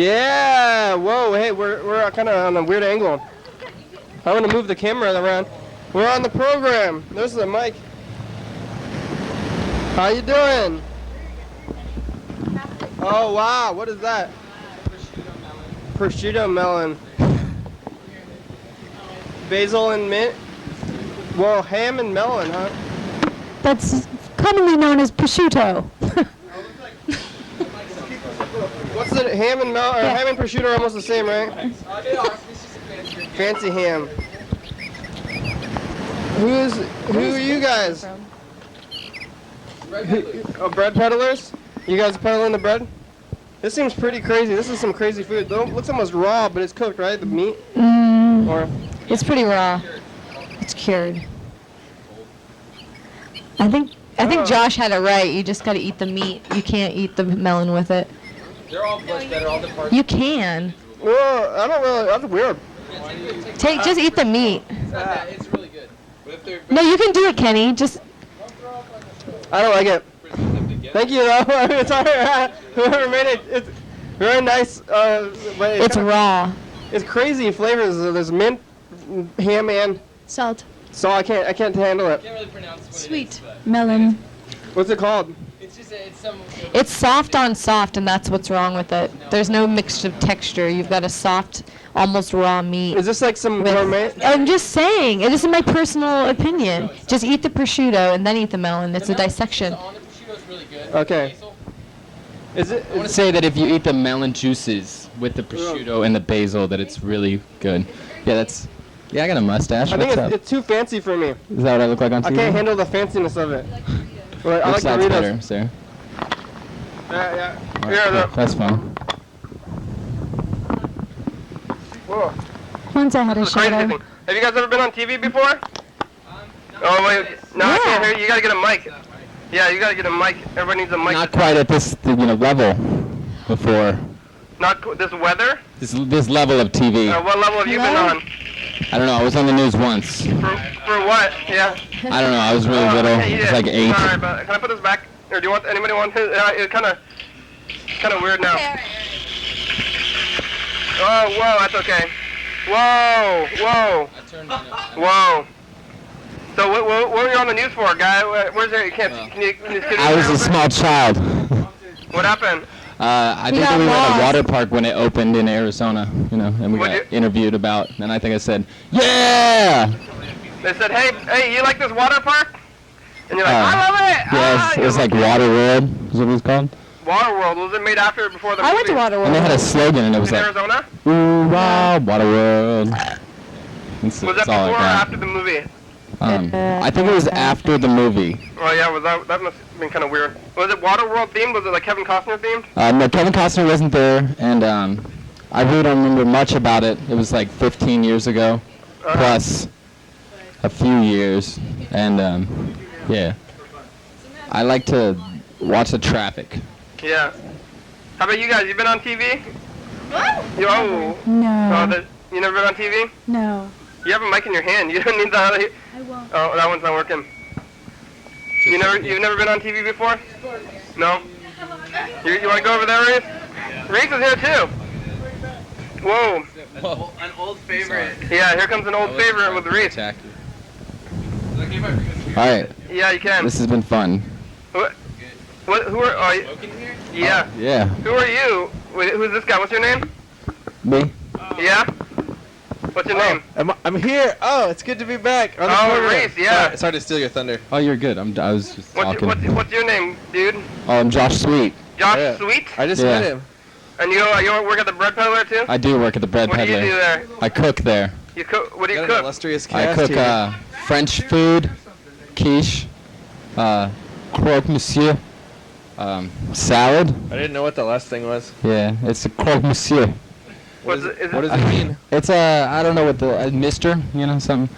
Yeah. Whoa. Hey, we're kind of on a weird angle. I want to move the camera around. We're on the program. There's the mic. How you doing? Oh wow. What is that? Prosciutto melon. Basil and mint. Well, ham and melon, huh? That's commonly known as prosciutto. What's it? Ham and melon, or ham and prosciutto are almost the same, right? They are. This is a Fancy ham. Who are you guys? Bread peddlers? You guys peddling the bread? This seems pretty crazy. This is some crazy food. It looks almost raw, but it's cooked, right? The meat? Or It's pretty raw. It's cured. I think Josh had it right. You just got to eat the meat. You can't eat the melon with it. They're all much better. All the parts. You can. well, I don't really. That's weird. Just eat the meat. It's not bad. It's really good. But if they're No, you can do it, Kenny. Just I don't like it. Thank you, though. It's alright. Whoever made it, it's very nice. But it's raw. It's crazy flavors. There's mint, ham, and Salt. so I can't handle it. can't really pronounce what Sweet. it is, but Melon. What's it called? it's just it's some. It's soft on soft, and that's what's wrong with it. There's no mixed of texture. You've got a soft, almost raw meat. Is this like some gourmet? I'm just saying. This is my personal opinion. Just eat the prosciutto and then eat the melon. It's a dissection. On the prosciutto is really good. Okay. Basil. Is it? I want to say that if you eat the melon juices with the prosciutto and the basil, that it's really good. Yeah, I got a mustache. I think What's up? it's too fancy for me. Is that what I look like on TV? I can't handle the fanciness of it. But I like Which side's Doritos. better, sir? Yeah. All Here, right, look. that's fine. Whoa. Once I had a This is crazy shadow. thing. Have you guys ever been on TV before? Oh wait, no, I can't hear you. You gotta get a mic. Yeah, you gotta get a mic. Everybody needs a mic. Not quite at this level before. This weather? This level of TV. What level have you been on? I don't know. I was on the news once. For what? Yeah. I don't know. I was really little. Okay, I was like 8. Sorry, but can I put this back? Or do you want anybody want his? It's kind of weird now. Oh, whoa, that's okay. Whoa. I turned mine up. Whoa. So what were you on the news for, guy? Where's there? You can't. Can you just I was a small child. What happened? I think got that we were at lost. a water park when it opened in Arizona, and we What'd got interviewed about, and I think I said, yeah! They said, hey, you like this water park? And you're like, I love it. Yes, it was like Water World, is what it was called. Waterworld. Was it made after or before the movie? I went to And they Waterworld. had a slogan, and it was In like, Arizona? ooh, wow, Water World. That's Was that all I before or got. after the movie? I think it was after the movie. Oh yeah, that must have been kind of weird. Was it Waterworld themed? Was it like Kevin Costner themed? No, Kevin Costner wasn't there, and I really don't remember much about it. It was like 15 years ago, plus a few years, and yeah. I like to watch the traffic. Yeah. How about you guys? You been on TV? Oh. No. You never been on TV? No. You have a mic in your hand. You don't need the. I won't. Oh, that one's not working. You've never been on TV before? No. You want to go over there, Reese? Reese is here too. Whoa. An old favorite. Yeah, here comes an old favorite with Reese. All right, Yeah, you can. this has been fun. Who are you? Yeah. Yeah, Who are you? Wait, who's this guy? What's your name? me. Yeah? What's your name? I'm here. Oh, it's good to be back. On the Oh, program. Reese, yeah. Sorry to steal your thunder. Oh, you're good. I was just talking. What's your name, dude? Oh, I'm Josh Sweet. Josh Yeah. Sweet? I just Yeah. met him. And you work at the bread peddler too? I do work at the bread What do you peddler. do there? I cook there. You cook? What do you Got an cook? illustrious I cast cook here. French food, quiche, croque monsieur, salad. I didn't know what the last thing was. Yeah, it's a croque monsieur. What, What's what does it mean? It's I don't know what the mister, something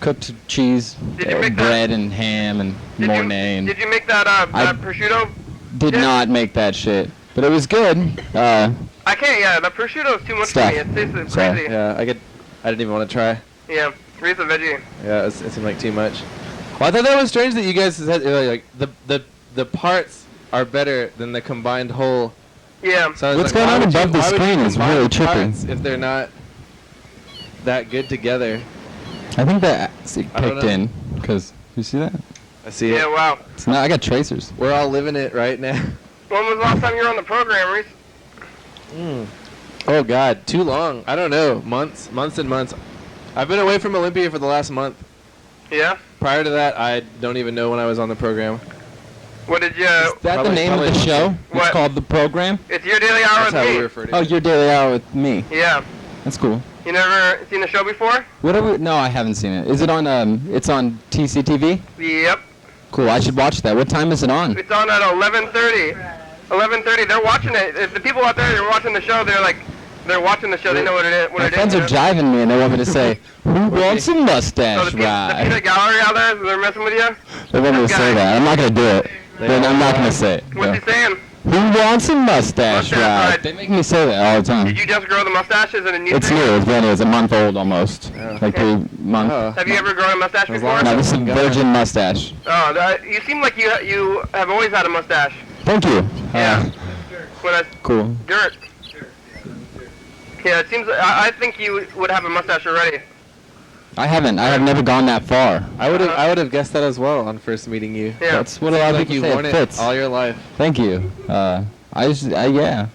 cooked cheese, Did you make that? bread and ham and mornay, and Did you make that prosciutto? did yeah. not make that shit, but it was good. I can't. Yeah, the prosciutto is too much Stuff. for me. It tastes Sorry. crazy. Yeah, I didn't even want to try. Yeah, Reese a veggie. Yeah, it seemed like too much. Well, I thought that was strange that you guys said like the parts are better than the combined whole Yeah. So I was What's like, going why on would above the why would screen you is combine really the trippy. parts if they're not that good together? I think that I don't kicked know. in because you see that? I see Yeah, it. wow. It's not. I got tracers. We're all living it right now. When was the last time you were on the program, Reese? Oh God, too long. I don't know. Months and months. I've been away from Olympia for the last month. Yeah? Prior to that, I don't even know when I was on the program. What did you... Is that the Probably- name of probably the not. show? What? It's called The Program? It's Your Daily Hour That's how with we me. refer to Oh, it. Your Daily Hour with me. Yeah. That's cool. You never seen the show before? What are we? No, I haven't seen it. Is it on? It's on TCTV. Yep. Cool. I should watch that. What time is it on? It's on at 11:30. 11:30. They're watching it. If the people out there are watching the show, they're watching the show. They know what it is. My friends are jiving me and they want me to say, "Who wants a So mustache the ride?" peanut gallery out there, they're messing with you? They want me to This say guy. that. I'm not gonna do it. Then I'm not gonna say it. What's he saying? Who wants a mustache Mustache ride? ride. They make me say that all the time. Did you just grow the mustache? Is it a new It's thing? new. It's brand new. It's a month old almost. Yeah. Like 3 months. Oh. Have you ever grown a mustache As before? long No, this is a Guy. virgin mustache. Oh, you seem like you have always had a mustache. Thank you. Yeah. When I Cool. dirt. Yeah, it seems. I think you would have a mustache already. I haven't. I have never gone that far. I would have guessed that as well on first meeting you. Yeah. That's what a lot of Like people you've say. worn It it fits. all your life. Thank you. Yeah.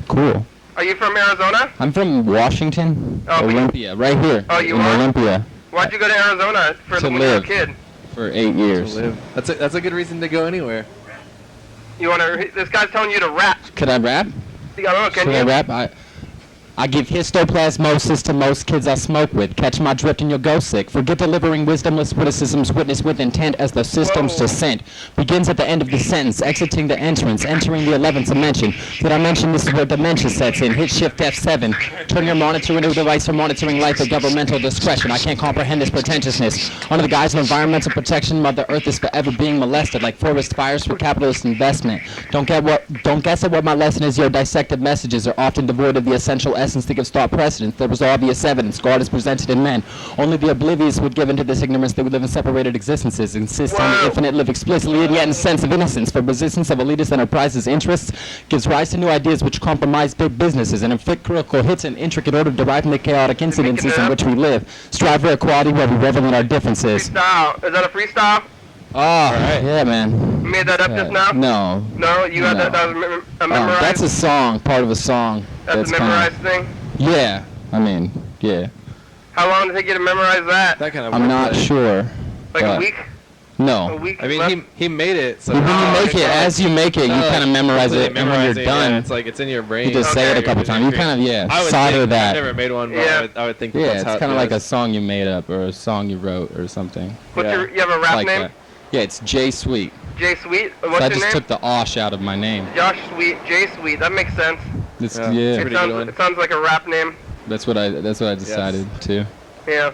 Cool. Are you from Arizona? I'm from Washington, Oh, but you- Olympia, right here. Oh, you in are? Olympia Why'd you go to Arizona for To when you were a live. kid? for 8 years. To live. That's a good reason to go anywhere. You wanna? This guy's telling you to rap. Could I rap? I don't know. Can Should you? I rap? I give histoplasmosis to most kids I smoke with. Catch my drift and you'll go sick. Forget delivering wisdomless witticisms witnessed with intent as the system's Whoa. descent begins at the end of the sentence, exiting the entrance, entering the 11th dimension. Did I mention this is where dementia sets in? Hit shift F7. Turn your monitor into a device for monitoring life at governmental discretion. I can't comprehend this pretentiousness. Under the guise of environmental protection, Mother Earth is forever being molested like forest fires for capitalist investment. Don't guess at what my lesson is. Your dissected messages are often devoid of the essential essence that gives thought precedence. There was obvious evidence. God is presented in men. Only the oblivious would give into this ignorance. They would live in separated existences. Insist on the Wow. infinite, live explicitly and yet in sense of innocence. For resistance of elitist enterprises' interests gives rise to new ideas which compromise big businesses and inflict critical hits in intricate order derived from the chaotic incidences in which we live. Strive for equality where we revel in our differences. Freestyle. Is that a freestyle? Oh, right. yeah, man. You made that up just now? No. No, you had No. that was a memorized. That's a song, part of a song. That's a kinda- memorized thing. Yeah, I mean, yeah. How long did it take you to memorize that? That kind of. I'm not wordplay. sure. Like a but week? A No. week? I mean, left? he made it. So When you Oh, make it, okay. as you make it, you No, kind of memorize completely it, and when memorize you're it, done, yeah, it's like it's in your brain. you just say it a Okay. couple times. You kind of, I would solder think, that. I've never made one, but Yeah. I would think Yeah, that's it's how it kind of like a goes. song you made up or a song you wrote or something. What's Yeah. you have a rap like name? that. Yeah, it's J Sweet. Jay Sweet? So What's I your just name? took the osh out of my name. Josh Sweet. Jay Sweet. That makes sense. It's, Yeah. yeah, Pretty good one. It sounds like a rap name. that's what I decided to. Yeah.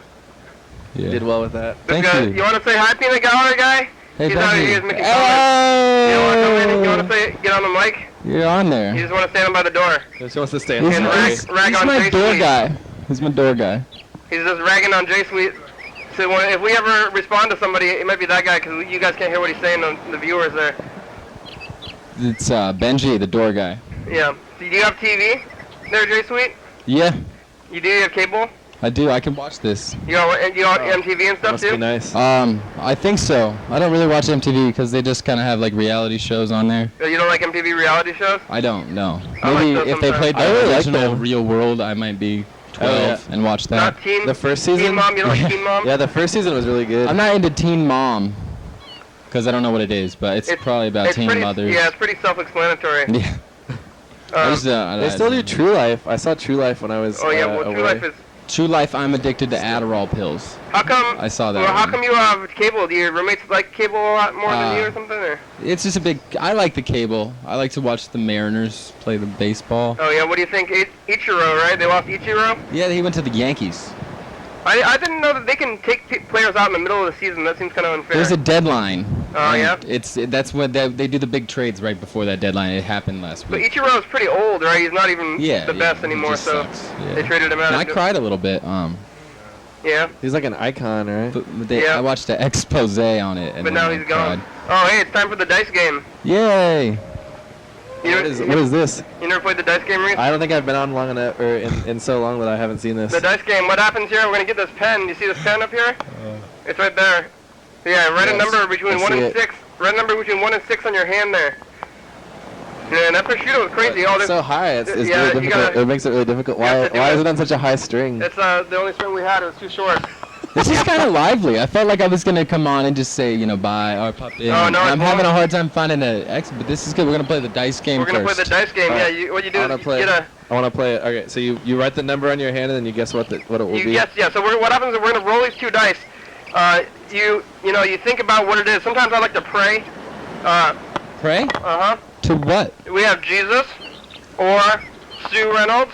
Yeah. Did well with that. Thank This guy, you. You want to say hi, Peanut Gallery guy? Hey, He's thank out you. here making comments. You want to come in? You want Hey! to get on the mic? You're on You there. just want to stand by the door. She wants to stay in He's, the And story. rag he's on my Jay door Sweet. guy. He's my door guy. He's just ragging on Jay Sweet. So if we ever respond to somebody, it might be that guy because you guys can't hear what he's saying. The viewers there. It's Benji, the door guy. Yeah. Do you have TV there, Jay Sweet? Yeah, You do? You have cable? I do. I can watch this. You got MTV and That stuff must too? be nice. I think so. I don't really watch MTV because they just kind of have like reality shows on there. You don't like MTV reality shows? I don't know. I like Maybe those if they sometimes. played I the really like original them. Real World, I might be 12 yeah. and watch that. Not Teen. The first Teen season? Mom. You don't like Teen Mom? Yeah, the first season was really good. I'm not into Teen Mom because I don't know what it is, but it's probably about it's teen pretty, mothers. Yeah, it's pretty self-explanatory. Yeah. I just, They still do True Life. I saw True Life when I was Oh yeah, well, away. True Life is. True Life. I'm addicted to Adderall pills. How come? I saw that Well, how one. come you have cable? Do your roommates like cable a lot more than you Uh, or something? Or? It's just a big. I like the cable. I like to watch the Mariners play the baseball. Oh yeah, what do you think? Ichiro, right? They lost Ichiro. Yeah, he went to the Yankees. I didn't know that they can take players out in the middle of the season. That seems kind of unfair. There's a deadline. Oh, and yeah? That's when they do the big trades right before that deadline. It happened last But week. Ichiro is pretty old, right? He's not even Yeah, the best it anymore. just So sucks. Yeah. they traded him out. And I of- cried a little bit. Yeah, He's like an icon, right? But Yeah. I watched the expose on it. And but then now I he's gone. cried. Oh hey, it's time for the dice game. Yay! What is this? You never played the dice game, Reese? I don't think I've been on long enough, or in so long that I haven't seen this. The dice game. What happens here? We're gonna get this pen. You see this pen up here? It's right there. Yeah, write a number between 1 and 6. Write a number between 1 and 6 on your hand there. Yeah, that prosciutto is crazy. It's so high. It's really difficult. It makes it really difficult. Why is it on such a high string? It's the only string we had. It was too short. This is kind of lively. I felt like I was gonna come on and just say, bye or pop in. Oh, no, I'm having a hard time finding an exit, but this is good. We're gonna play the dice game We're gonna first. play the dice game. Alright. Yeah, what you do I is wanna you get a. I want to play it. Okay, so you write the number on your hand and then you guess what it will be. Yes, yeah. So what happens is we're gonna roll these 2 dice. You think about what it is. Sometimes I like to pray. Pray? Uh huh. To what? We have Jesus, or Sue Reynolds,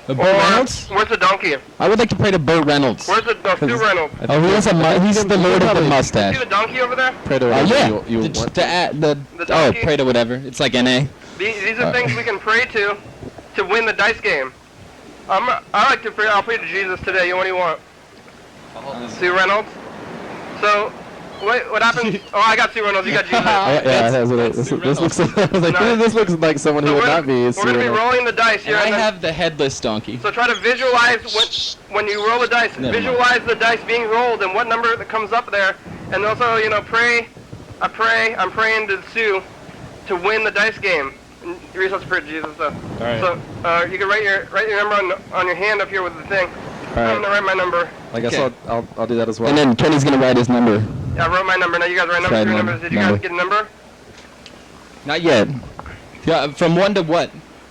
Burt or Reynolds? where's the donkey? I would like to pray to Burt Reynolds. Where's the Sue Reynolds? Oh, he's the Lord of the mustache. See the donkey over there? Pray to whatever Yeah. you want. The donkey? Pray to whatever. It's like NA. These are things we can pray to win the dice game. I like to pray. I'll pray to Jesus today. What do you want? Sue Reynolds. So, what happens? Oh, I got Sue Reynolds. You got Jesus. Yeah, this looks. This looks like someone who would not be. We're gonna be rolling the dice here. And I and then- have the headless donkey. So try to visualize when you roll the dice. Never Visualize the dice being rolled and what number that comes up there, and also pray. I'm praying to Sue to win the dice game. And you're supposed to pray to Jesus though. All right. So you can write your number on your hand up here with the thing. All I'm gonna right. write my number. I guess Okay. I'll do that as well. And then Kenny's gonna write his number. Yeah, I wrote my number. Now you guys write numbers. Right, Your number. numbers. Did you guys Number. get a number? Not yet. Yeah, from 1 to what?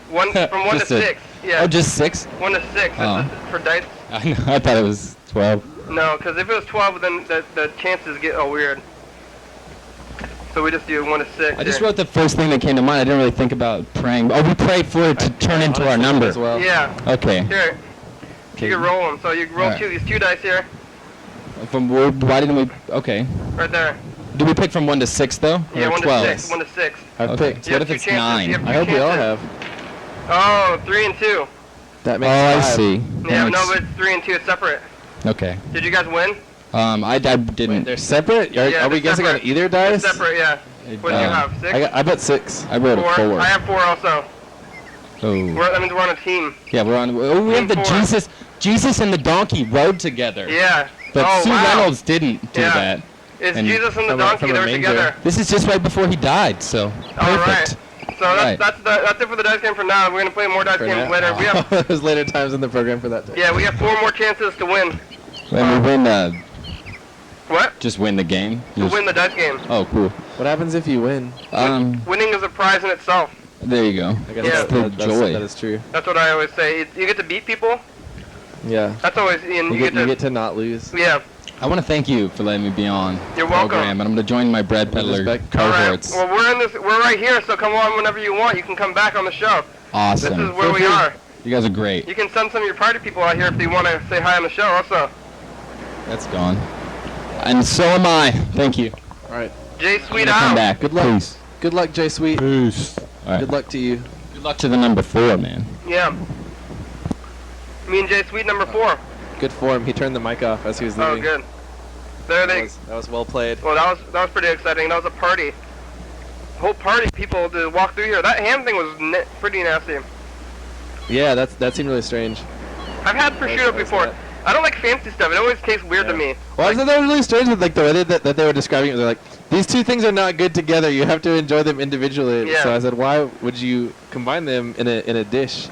From 1 to Just a- 6. Yeah. Oh, just 6? 1 to 6. Oh. For dice. I know. I thought it was 12. No, because if it was 12, then the chances get all weird. So we just do 1 to 6. I just here. wrote the first thing that came to mind. I didn't really think about praying. Oh, we pray for it to turn into our number. as well. Yeah. Okay. Here. Okay. You can roll them. So you roll Alright. these 2 dice here, Why didn't we? Okay. right there. Do we pick from 1 to 6 though? Yeah, Or 1 12? to 6. 1 to 6. I've Okay. picked. You What have if it's 2 chances. 9? You have I 2 hope we all chances. have. Oh, 3 and 2. That Oh, makes I 5. see. Yeah, Then no, it's- but it's 3 and 2. It's separate. Okay. Did you guys win? I didn't. They're separate? Are Yeah, we they're guessing on separate. either dice? It's separate, yeah. What do you have? 6? I bet 6. I wrote 4. a 4. I have 4 also. Oh. That means we're on a team. Yeah, we're on. Oh, we have the Team 4. Jesus and the donkey rode together. Yeah. But oh, Sue wow. Reynolds didn't do Yeah. that. It's and Jesus and the from a- donkey. from a They were manger. together. This is just right before he died, so All right. perfect. So Right. that's it for the dice game for now. We're gonna play more dice For games now. later. We have There's later times in the program for that. yeah, we have 4 more chances to win. When we win, What? just win the game. To win the dice game. Oh, cool. What happens if you win? Winning is a prize in itself. There you go. I guess Yeah. that's the joy. that is true. That's what I always say. You get to beat people. Yeah. That's always and You get to not lose. yeah. I want to thank you for letting me be on You're the welcome. program, and I'm going to join my bread peddler respect. All right. cohorts. Well, we're right here, so come on whenever you want. You can come back on the show. Awesome. This is where we are. You guys are great. You can send some of your party people out here if they want to say hi on the show also. That's gone. And so am I. Thank you. All right. Jay I'm Sweet gonna come out. back. Good luck. Peace. Good luck, Jay Sweet. Peace. All right. Good luck to you. Good luck to the number 4, man. Yeah. Me and Jay Sweet number 4. Good form. He turned the mic off as he was leaving. Oh, good. There they. That was well played. Well, that was pretty exciting. That was a party. Whole party of people to walk through here. That ham thing was pretty nasty. Yeah, that seemed really strange. I've had prosciutto before. that. I don't like fancy stuff. It always tastes weird to me. Well, I thought that was really strange with like the way that they were describing it. They're like, these two things are not good together. You have to enjoy them individually. Yeah. So I said, why would you combine them in a dish?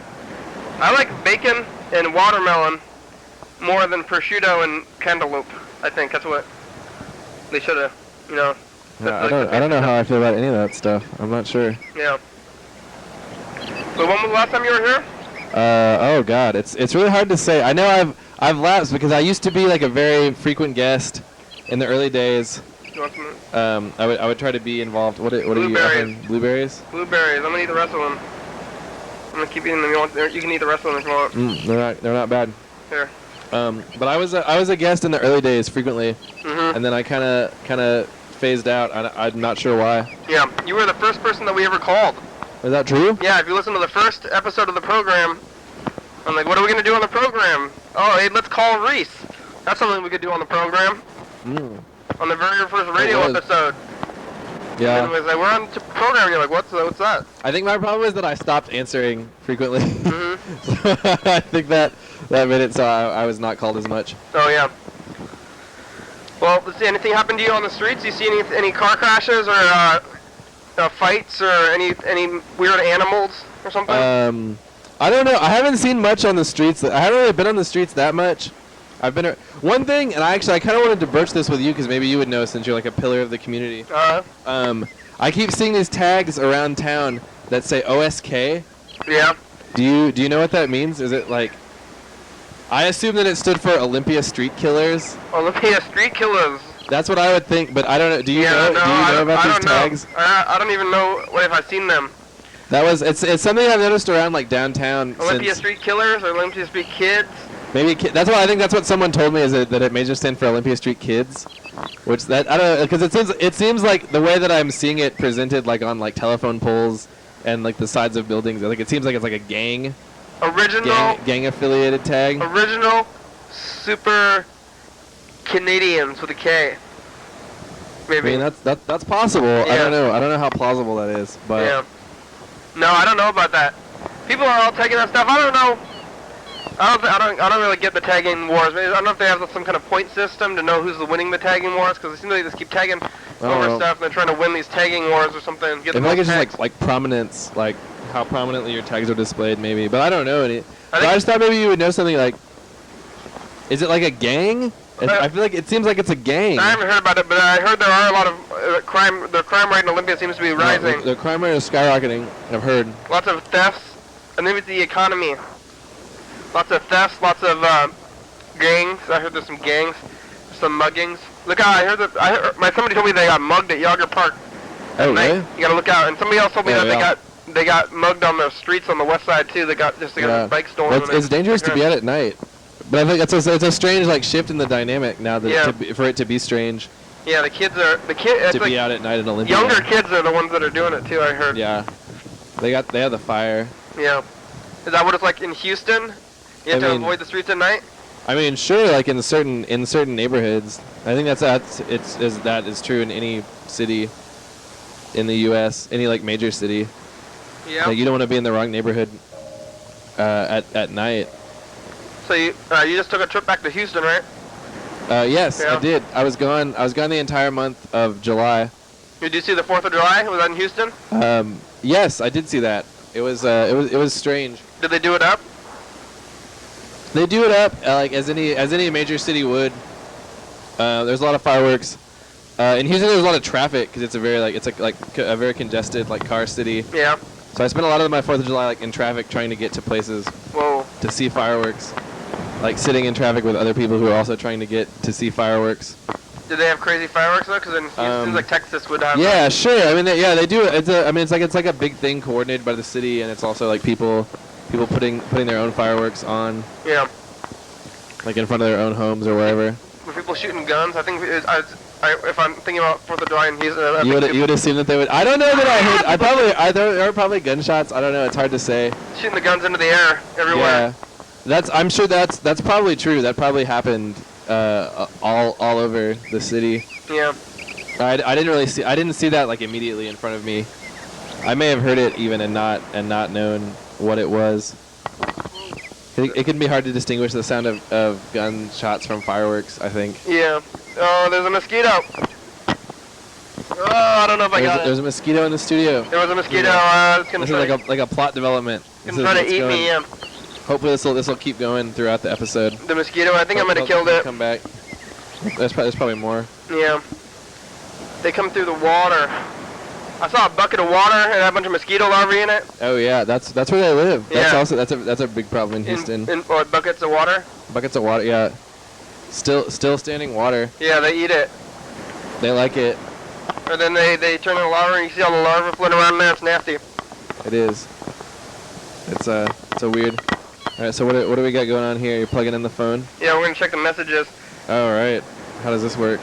I like bacon and watermelon more than prosciutto and cantaloupe. I think that's what they should have, Yeah, that's I don't know how I feel about any of that stuff. I'm not sure. Yeah. But when was the last time you were here? Oh God, it's really hard to say. I know I've lapsed because I used to be like a very frequent guest in the early days. You want some I would try to be involved. What are you Blueberries. offering? Blueberries? blueberries? I'm gonna eat the rest of them. I'm gonna keep eating them. You can eat the rest of them if you want. They're not bad. Here. But I was a guest in the early days frequently, Mhm. and then I kind of phased out. I'm not sure why. Yeah. You were the first person that we ever called. Is that true? Yeah. If you listen to the first episode of the program, I'm like, what are we gonna do on the program? Oh, hey, let's call Reese. That's something we could do on the program. Mm. On the very first radio was. episode. Yeah. And it was like, we're on program. You're like, what's that? I think my problem is that I stopped answering frequently. Mm-hmm. So I think that made it so I was not called as much. Oh, yeah. Well, let's see. Anything happen to you on the streets? You see any car crashes or fights or any weird animals or something? I don't know. I haven't seen much on the streets. I haven't really been on the streets that much. I've been one thing, and I kind of wanted to broach this with you because maybe you would know since you're like a pillar of the community. I keep seeing these tags around town that say OSK. Yeah. Do you know what that means? Is it like? I assume that it stood for Olympia Street Killers. Olympia Street Killers. That's what I would think, but I don't know. Do you know? No, Do you know about these tags? I don't even know if I've seen them. It's something I've noticed around like downtown. Olympia Street Killers or Olympia Street Kids. Maybe that's what I think. That's what someone told me is that it may just stand for Olympia Street Kids, which that I don't know because it seems like the way that I'm seeing it presented like on like telephone poles and like the sides of buildings. Like it seems like it's like a gang affiliated tag. Original Super Canadians with a K. Maybe. I mean that's possible. Yeah. I don't know how plausible that is, but yeah. No, I don't know about that. People are all tagging that stuff. I don't know. I don't really get the tagging wars. I don't know if they have some kind of point system to know who's winning the tagging wars, because it seems like they just keep tagging over stuff and they're trying to win these tagging wars or something. I feel like it's just like prominence, like how prominently your tags are displayed, maybe. But I don't know any. I just thought maybe you would know something like. Is it like a gang? I feel like it seems like it's a gang. I haven't heard about it, but I heard there are a lot of crime. The crime rate in Olympia seems to be rising. The crime rate is skyrocketing. I've heard. Lots of thefts, and maybe it's the economy. Lots of thefts, lots of gangs. I heard there's some gangs, some muggings. Look out! Somebody told me they got mugged at Yager Park. Oh, really? You gotta look out. And somebody else told me that they got mugged on the streets on the west side too. They got their bikes stolen. Well, it's dangerous to be out at night. But I think it's a strange like shift in the dynamic now that for it to be strange. Yeah, the kids. To be out at night in Olympia. Younger kids are the ones that are doing it too. I heard. Yeah, they have the fire. Yeah, is that what it's like in Houston? You have to avoid the streets at night. I mean, sure, like in certain neighborhoods. I think that is true in any city in the U.S. Any like major city. Yeah. Like you don't want to be in the wrong neighborhood at night. So you just took a trip back to Houston, right? Yes, I did. I was gone the entire month of July. Did you see the 4th of July? Was that in Houston? Yes, I did see that. It was strange. Did they do it up? They do it up like as any major city would. There's a lot of fireworks. In Houston, there's a lot of traffic because it's a very congested like car city. Yeah. So I spent a lot of my 4th of July like in traffic trying to get to places. Whoa. To see fireworks, like sitting in traffic with other people who are also trying to get to see fireworks. Do they have crazy fireworks though? Because it seems like Texas would have. Yeah, sure. I mean, they do. It's like a big thing coordinated by the city, and it's also like people putting their own fireworks on. Yeah. Like in front of their own homes or wherever. Were people shooting guns? I think if I'm thinking about 4th of July in Houston, you would assume that they would. I don't know that I heard. There are probably gunshots. I don't know. It's hard to say. Shooting the guns into the air everywhere. Yeah, I'm sure that's probably true. That probably happened all over the city. Yeah. I didn't see that like immediately in front of me. I may have heard it even and not known what it was. It can be hard to distinguish the sound of gunshots from fireworks, I think. Yeah. Oh, there's a mosquito. Oh, I don't know if I got it. There's a mosquito in the studio. There was a mosquito. It's gonna try like a plot development. It's gonna try to eat me. Yeah. Hopefully this will keep going throughout the episode. The mosquito. I think I might have killed it. Come back. There's probably more. Yeah. They come through the water. I saw a bucket of water and a bunch of mosquito larvae in it. Oh yeah, that's where they live. Yeah. That's a big problem in Houston. What, buckets of water? Buckets of water, yeah. Still standing water. Yeah, they eat it. They like it. Or then they turn into larvae and you see all the larvae floating around in there. It's nasty. It is. It's a weird. All right, so what do we got going on here? You're plugging in the phone? Yeah, we're gonna check the messages. All right. How does this work?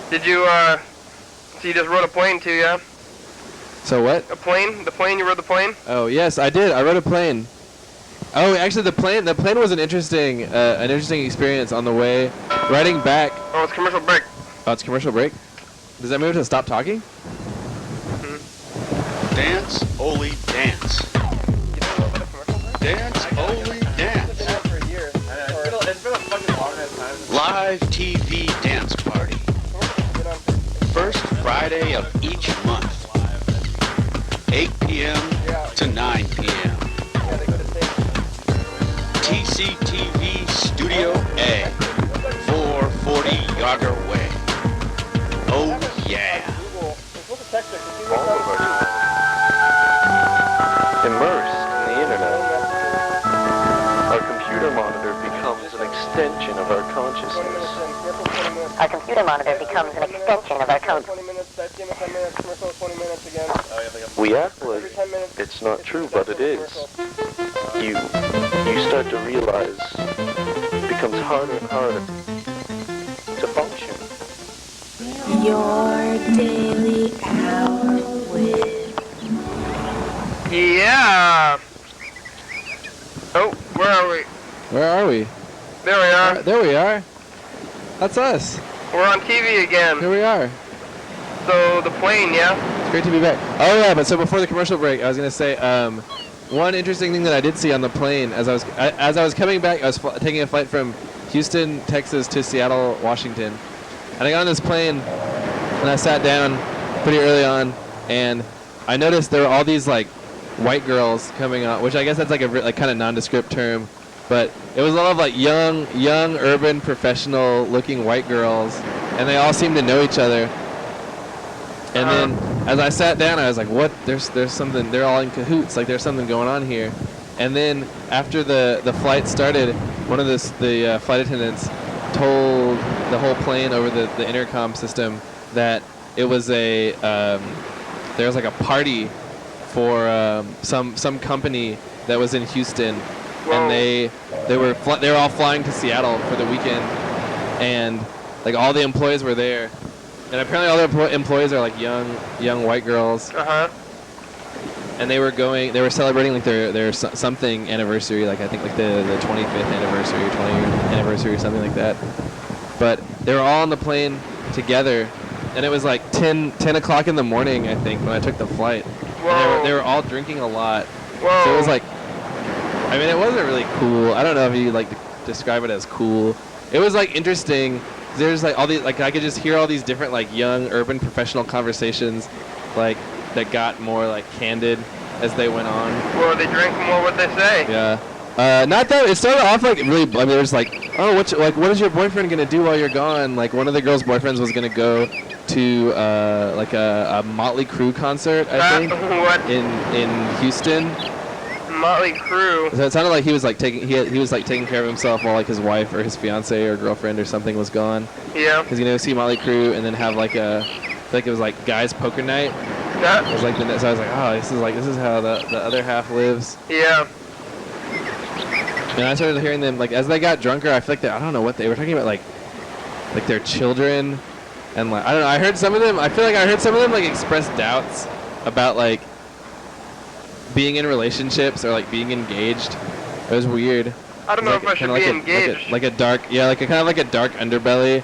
Did you so you just rode a plane too, yeah? So what? A plane? The plane? You rode the plane? Oh yes, I did. I rode a plane. Oh, actually, the plane was an interesting experience on the way, riding back. Oh, it's commercial break. Oh, it's commercial break. Does that mean we have to stop talking? Dance, Oli, dance. Dance, Oli, dance. Live TV dance party. First Friday of each month. 8 p.m. to 9 p.m. TCTV Studio A, 440 Yager Way. Oh yeah. Immersed in the internet, our computer monitor becomes an extension of our consciousness. Our computer monitor becomes an extension of our code. We act like it's not true, but it is. You start to realize it becomes harder and harder to function. Your daily hour with... Yeah. Oh, where are we? Where are we? There we are. There we are. That's us. We're on TV again. Here we are. So the plane, yeah. It's great to be back. Oh yeah, but so before the commercial break, I was gonna say one interesting thing that I did see on the plane as I was coming back, I was taking a flight from Houston, Texas to Seattle, Washington, and I got on this plane and I sat down pretty early on, and I noticed there were all these like white girls coming on, which I guess that's like a kind of nondescript term, but it was a lot of like young urban professional looking white girls, and they all seemed to know each other. And then as I sat down, I was like, what? There's something, they're all in cahoots, like there's something going on here. And then after the flight started, one of the flight attendants told the whole plane over the intercom system that it was there was like a party for some company that was in Houston. Whoa. And they were all flying to Seattle for the weekend, and like all the employees were there. And apparently all their employees are like young white girls. And they were celebrating like their something anniversary, like I think like the 25th anniversary or 20th anniversary or something like that. But they were all on the plane together, and it was like 10 o'clock in the morning, I think, when I took the flight. And they were all drinking a lot. Whoa. So it was like, I mean, it wasn't really cool. I don't know if you like to describe it as cool. It was like interesting. There's like all these, like I could just hear all these different like young urban professional conversations, like that got more like candid as they went on. Well, they drank more. What they say? Yeah. Not that it started off like really. I mean, there was like, oh, what is your boyfriend gonna do while you're gone? Like one of the girls' boyfriends was gonna go to like a Motley Crue concert, I think, what? in Houston. Motley Crue. So it sounded like he was like taking care of himself while like his wife or his fiance or girlfriend or something was gone. Yeah. Because see Motley Crue and then have like I think it was like guys poker night. Yeah. It was like so I was like, oh, this is how the other half lives. Yeah. And I started hearing them like as they got drunker. I feel like I don't know what they were talking about, like their children, and like I don't know. I heard some of them. I feel like I heard some of them like express doubts about like being in relationships or like being engaged. It was weird. I don't know if I should be engaged. Like a dark, yeah, like a kind of like a dark underbelly.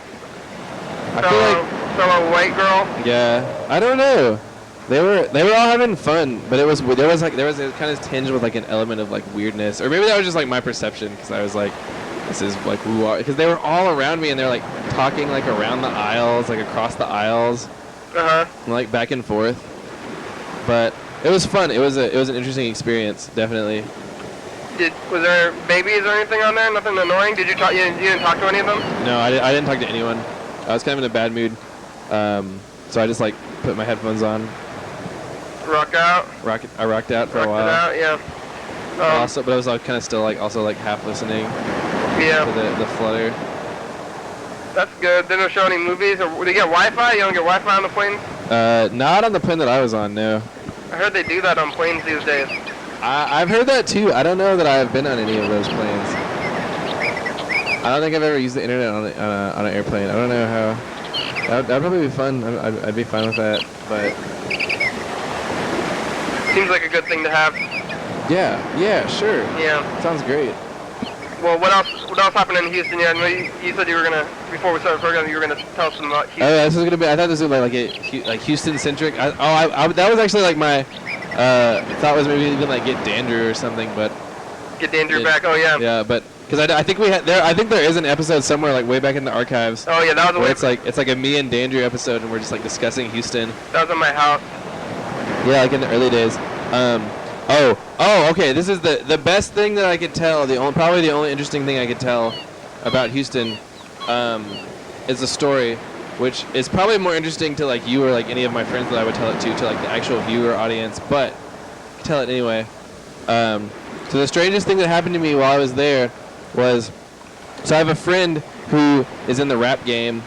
I feel like so a white girl. Yeah, I don't know. They were all having fun, but there was a kind of tinge with like an element of like weirdness, or maybe that was just like my perception because I was like, this is like who are, because they were all around me and they're like talking like around the aisles, like across the aisles, and, like back and forth. But it was fun. It was an interesting experience, definitely. Was there babies or anything on there? Nothing annoying? Did you talk? You didn't talk to any of them? No, I didn't talk to anyone. I was kind of in a bad mood, so I just like put my headphones on. Rock out. I rocked out for a while. Rocked it out, yeah. But I was kind of still like also like half listening. Yeah. To the flutter. That's good. They don't show any movies, or do you get Wi-Fi? You don't get Wi-Fi on the planes? Not on the plane that I was on, no. I heard they do that on planes these days. I've heard that too. I don't know that I've been on any of those planes. I don't think I've ever used the internet on an airplane. I don't know how. That'd probably be fun. I'd be fine with that, but. Seems like a good thing to have. Yeah, sure. Yeah. Sounds great. Well, what else happened in Houston? Yeah, you said you were gonna, before we started the program, you were gonna tell us about Houston. Oh, this was gonna be. I thought this was like Houston centric. That was actually like thought was maybe even like get Dandrew or something, but Get Dandrew back. Oh yeah. yeah, but because I think I think there is an episode somewhere like way back in the archives. Oh yeah, that was where it's like a me and Dandrew episode, and we're just like discussing Houston. That was in my house. Yeah, like in the early days. Okay. This is the best thing that I could tell. Probably the only interesting thing I could tell about Houston, is the story, which is probably more interesting to like you or like any of my friends that I would tell it to like the actual viewer audience. But I'll tell it anyway. So the strangest thing that happened to me while I was there was, so I have a friend who is in the rap game,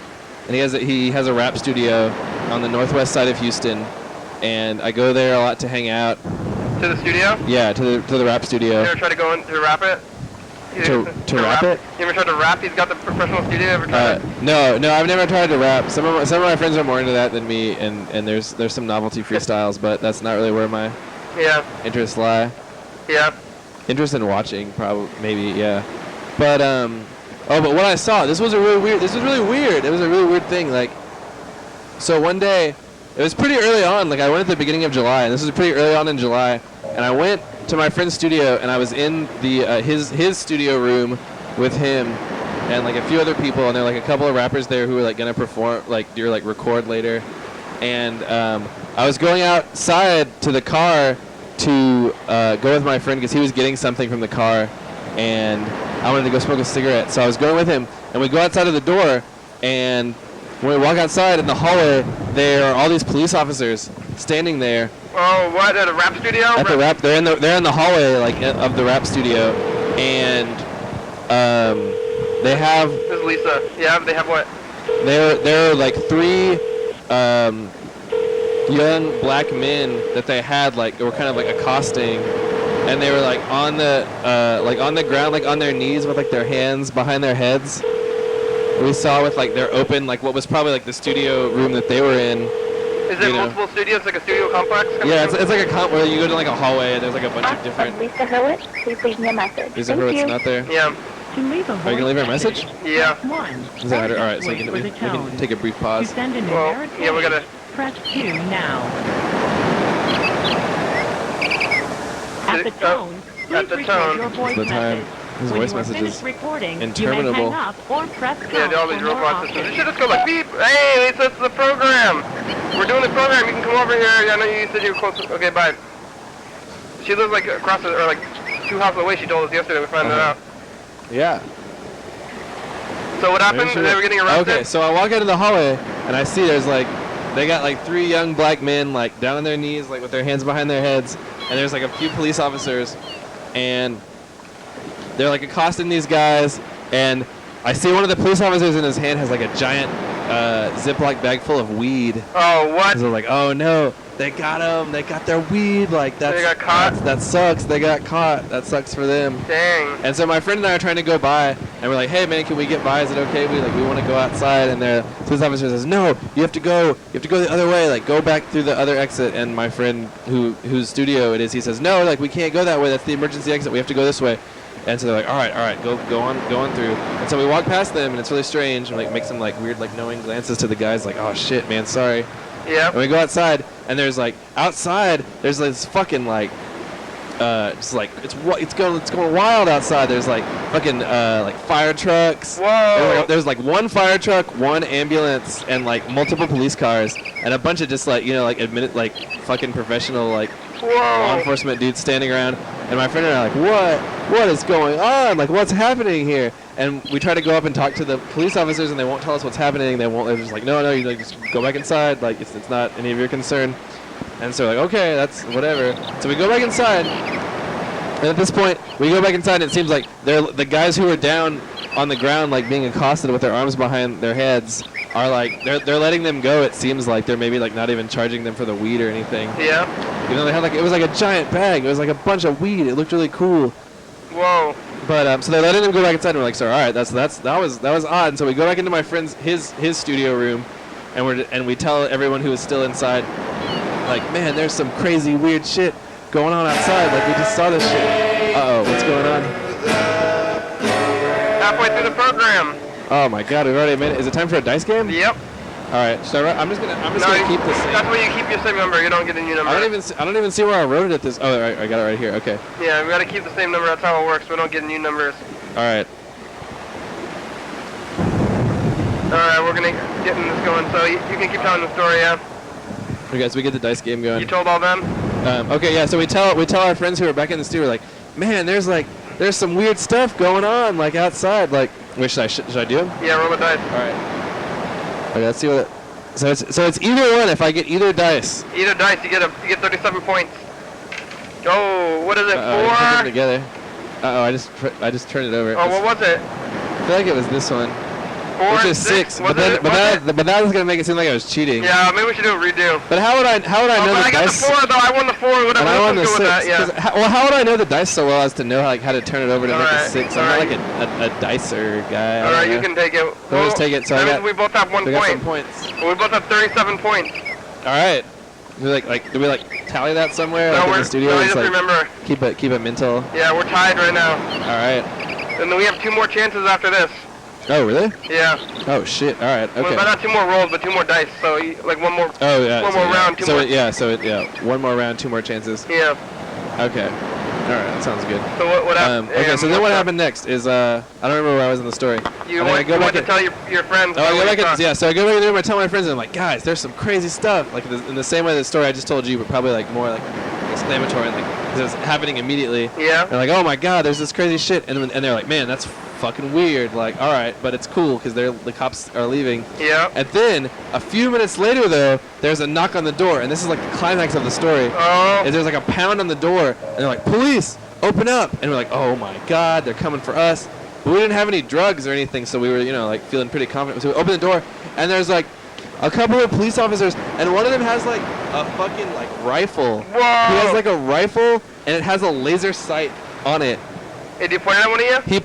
and he has a rap studio on the northwest side of Houston, and I go there a lot to hang out. To the studio? Yeah, to the rap studio. You ever try to go in to rap it? To rap it? You ever tried to rap? He's got the professional studio. Ever tried? No, I've never tried to rap. Some of my friends are more into that than me, and there's some novelty freestyles, but that's not really where my interests lie. Yeah. Interest in watching, probably, maybe, yeah. But but what I saw, this was really weird. It was a really weird thing. Like, so one day, it was pretty early on. Like, I went at the beginning of July, and this was pretty early on in July. And I went to my friend's studio, and I was in the his studio room with him and like a few other people, and there were like a couple of rappers there who were like gonna perform, like record later. And I was going outside to the car to go with my friend because he was getting something from the car, and I wanted to go smoke a cigarette. So I was going with him, and we go outside of the door, and when we walk outside in the hallway, there are all these police officers standing there. Oh, what, at a rap studio? At the rap, they're in the hallway like of the rap studio, and they have. This is Lisa. Yeah, they have what? There are like three young black men that they had like were kind of like accosting, and they were like on the ground, like on their knees with like their hands behind their heads. We saw with like their open, like what was probably like the studio room that they were in. Is there multiple studios, like a studio complex? Yeah, it's like a comp where you go to like a hallway and there's like a bunch of different. Lisa Hurwitz, please leave me a message. Lisa Hurwitz not there? Yeah. To leave a Are you gonna leave her a message? Yeah. Does that matter? All right, so we can take a brief pause. To send a Well, yeah, we gotta. press 2 now. At the tone, please record your voice message. His When voice you are message finished is recording, you may interminable. hang up or press Yeah, do all pound these for more robot systems. You options. should just go like, beep. Hey, Lisa, it's the program. We're doing the program. You can come over here. I know you said you were close. Okay, bye. She lives like across the, or like 2 houses away. She told us yesterday. We found it out. Yeah. So what happened? They were getting arrested? Okay, so I walk into the hallway and I see there's like, they got like 3 young black men like down on their knees, like with their hands behind their heads, and there's like a few police officers, and they're like accosting these guys, and I see one of the police officers in his hand has like a giant Ziploc bag full of weed. Oh, what? So they're like, oh no, they got them, they got their weed, like that's. They got caught? That sucks, they got caught, that sucks for them. Dang. And so my friend and I are trying to go by, and we're like, hey man, can we get by, is it okay, we want to go outside, and the police officer says, no, you have to go the other way, like go back through the other exit, and my friend whose studio it is, he says, no, like we can't go that way, that's the emergency exit, we have to go this way. And so they're like, all right, go on through. And so we walk past them, and it's really strange, and like make some like weird like knowing glances to the guys, like, oh shit, man, sorry. Yeah. And we go outside, and there's like outside, there's this fucking like, just like it's going wild outside. There's like fucking like fire trucks. Whoa. There's like 1 fire truck, 1 ambulance, and like multiple police cars, and a bunch of just like like fucking professional like law enforcement dudes standing around. And my friend and I are like, what is going on? Like, what's happening here? And we try to go up and talk to the police officers, and they won't tell us what's happening. They're just like, no, you like just go back inside. Like, it's not any of your concern. And so we're like, okay, that's whatever. So we go back inside, and at this point, we go back inside, and it seems like the guys who are down on the ground, like being accosted with their arms behind their heads, are like they're letting them go. It seems like they're maybe like not even charging them for the weed or anything. Yeah. You know, they had like, it was like a giant bag. It was like a bunch of weed. It looked really cool. Whoa. But so they're letting them go back inside, and we're like, so all right, that was odd. And so we go back into my friend's his studio room, and we tell everyone who is still inside, like, man, there's some crazy weird shit going on outside. Like, we just saw this shit. Uh-oh, what's going on? Halfway through the program. Oh my God, we've already made it. Is it time for a dice game? Yep. All right. So I'm just gonna keep this same. That's where you keep your same number. You don't get a new number. I don't even see where I wrote it at this. Oh, right, I got it right here. Okay. Yeah, we gotta keep the same number. That's how it works. We don't get new numbers. All right. All right, we're gonna get this going. So you can keep telling the story, yeah. Okay, so we get the dice game going. You told all them? Okay, yeah. So we tell our friends who are back in the studio, like, man, there's some weird stuff going on, like outside. Like, should I do them? Yeah, roll the dice. All right. Okay, let's see what. So it's either one. If I get either dice. Either dice, you get 37 points. Oh, what is it? 4. I put them together. I just turned it over. Oh, what was it? I feel like it was this one. 4, which is 6. But that was gonna make it seem like I was cheating. Yeah, maybe we should do a redo. But how would I know the I got dice? the 4 though. I won the 4. Whatever. And I won the 6. That, yeah. Well, how would I know the dice so well as to know how to turn it over to make a 6? I'm not right. like a dicer guy. All right, you can take it. So I'll just take it. So that means we both have 1 point. Got some points. We both have 37 points. All right. Do we tally that somewhere? No, in the studio? No, just remember. Keep it mental. Yeah, we're tied right now. All right. And then we have 2 more chances after this. Oh, really? Yeah. Oh, shit. All right. Okay. Well, not 2 more rolls, but 2 more dice. So, one more. Oh, yeah. One more round. 2 more. Yeah. 1 more round, 2 more chances. Yeah. Okay. All right. That sounds good. So what happened? Okay. So then what happened next is I don't remember where I was in the story. You went to tell your friends. Oh, I go back so I go back in the room. I tell my friends, and I'm like, guys, there's some crazy stuff. Like in the same way the story I just told you, but probably like more like exclamatory, like because it was happening immediately. Yeah. They're like, oh my god, there's this crazy shit, and they're like, man, that's fucking weird. Like, all right, but it's cool because the cops are leaving. Yeah. And then a few minutes later, though, there's a knock on the door, and this is like the climax of the story. Oh. Is there's like a pound on the door, and they're like, police, open up, and we're like, oh my god, they're coming for us. But we didn't have any drugs or anything, so we were, like feeling pretty confident. So we open the door, and there's like a couple of police officers, and one of them has like a fucking like rifle. Whoa. He has like a rifle, and it has a laser sight on it. Hey, did you point it at one of you? He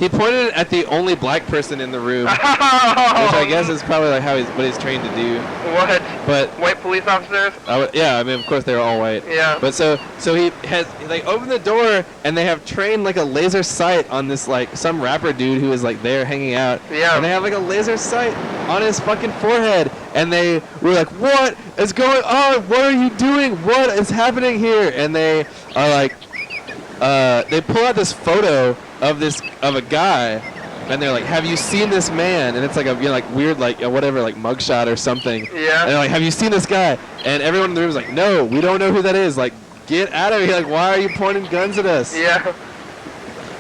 pointed it at the only black person in the room, which I guess is probably like what he's trained to do. What? But white police officers? Yeah, I mean, of course they were all white. Yeah. But so they open the door, and they have trained like a laser sight on this like some rapper dude who is like there hanging out. Yeah. And they have like a laser sight on his fucking forehead, and they were like, "What is going on? What are you doing? What is happening here?" And they are like. They pull out this photo of a guy, and they're like, "Have you seen this man?" And it's like a weird whatever mugshot or something. Yeah. And they're like, "Have you seen this guy?" And everyone in the room is like, "No, we don't know who that is. Like, get out of here! Like, why are you pointing guns at us?" Yeah.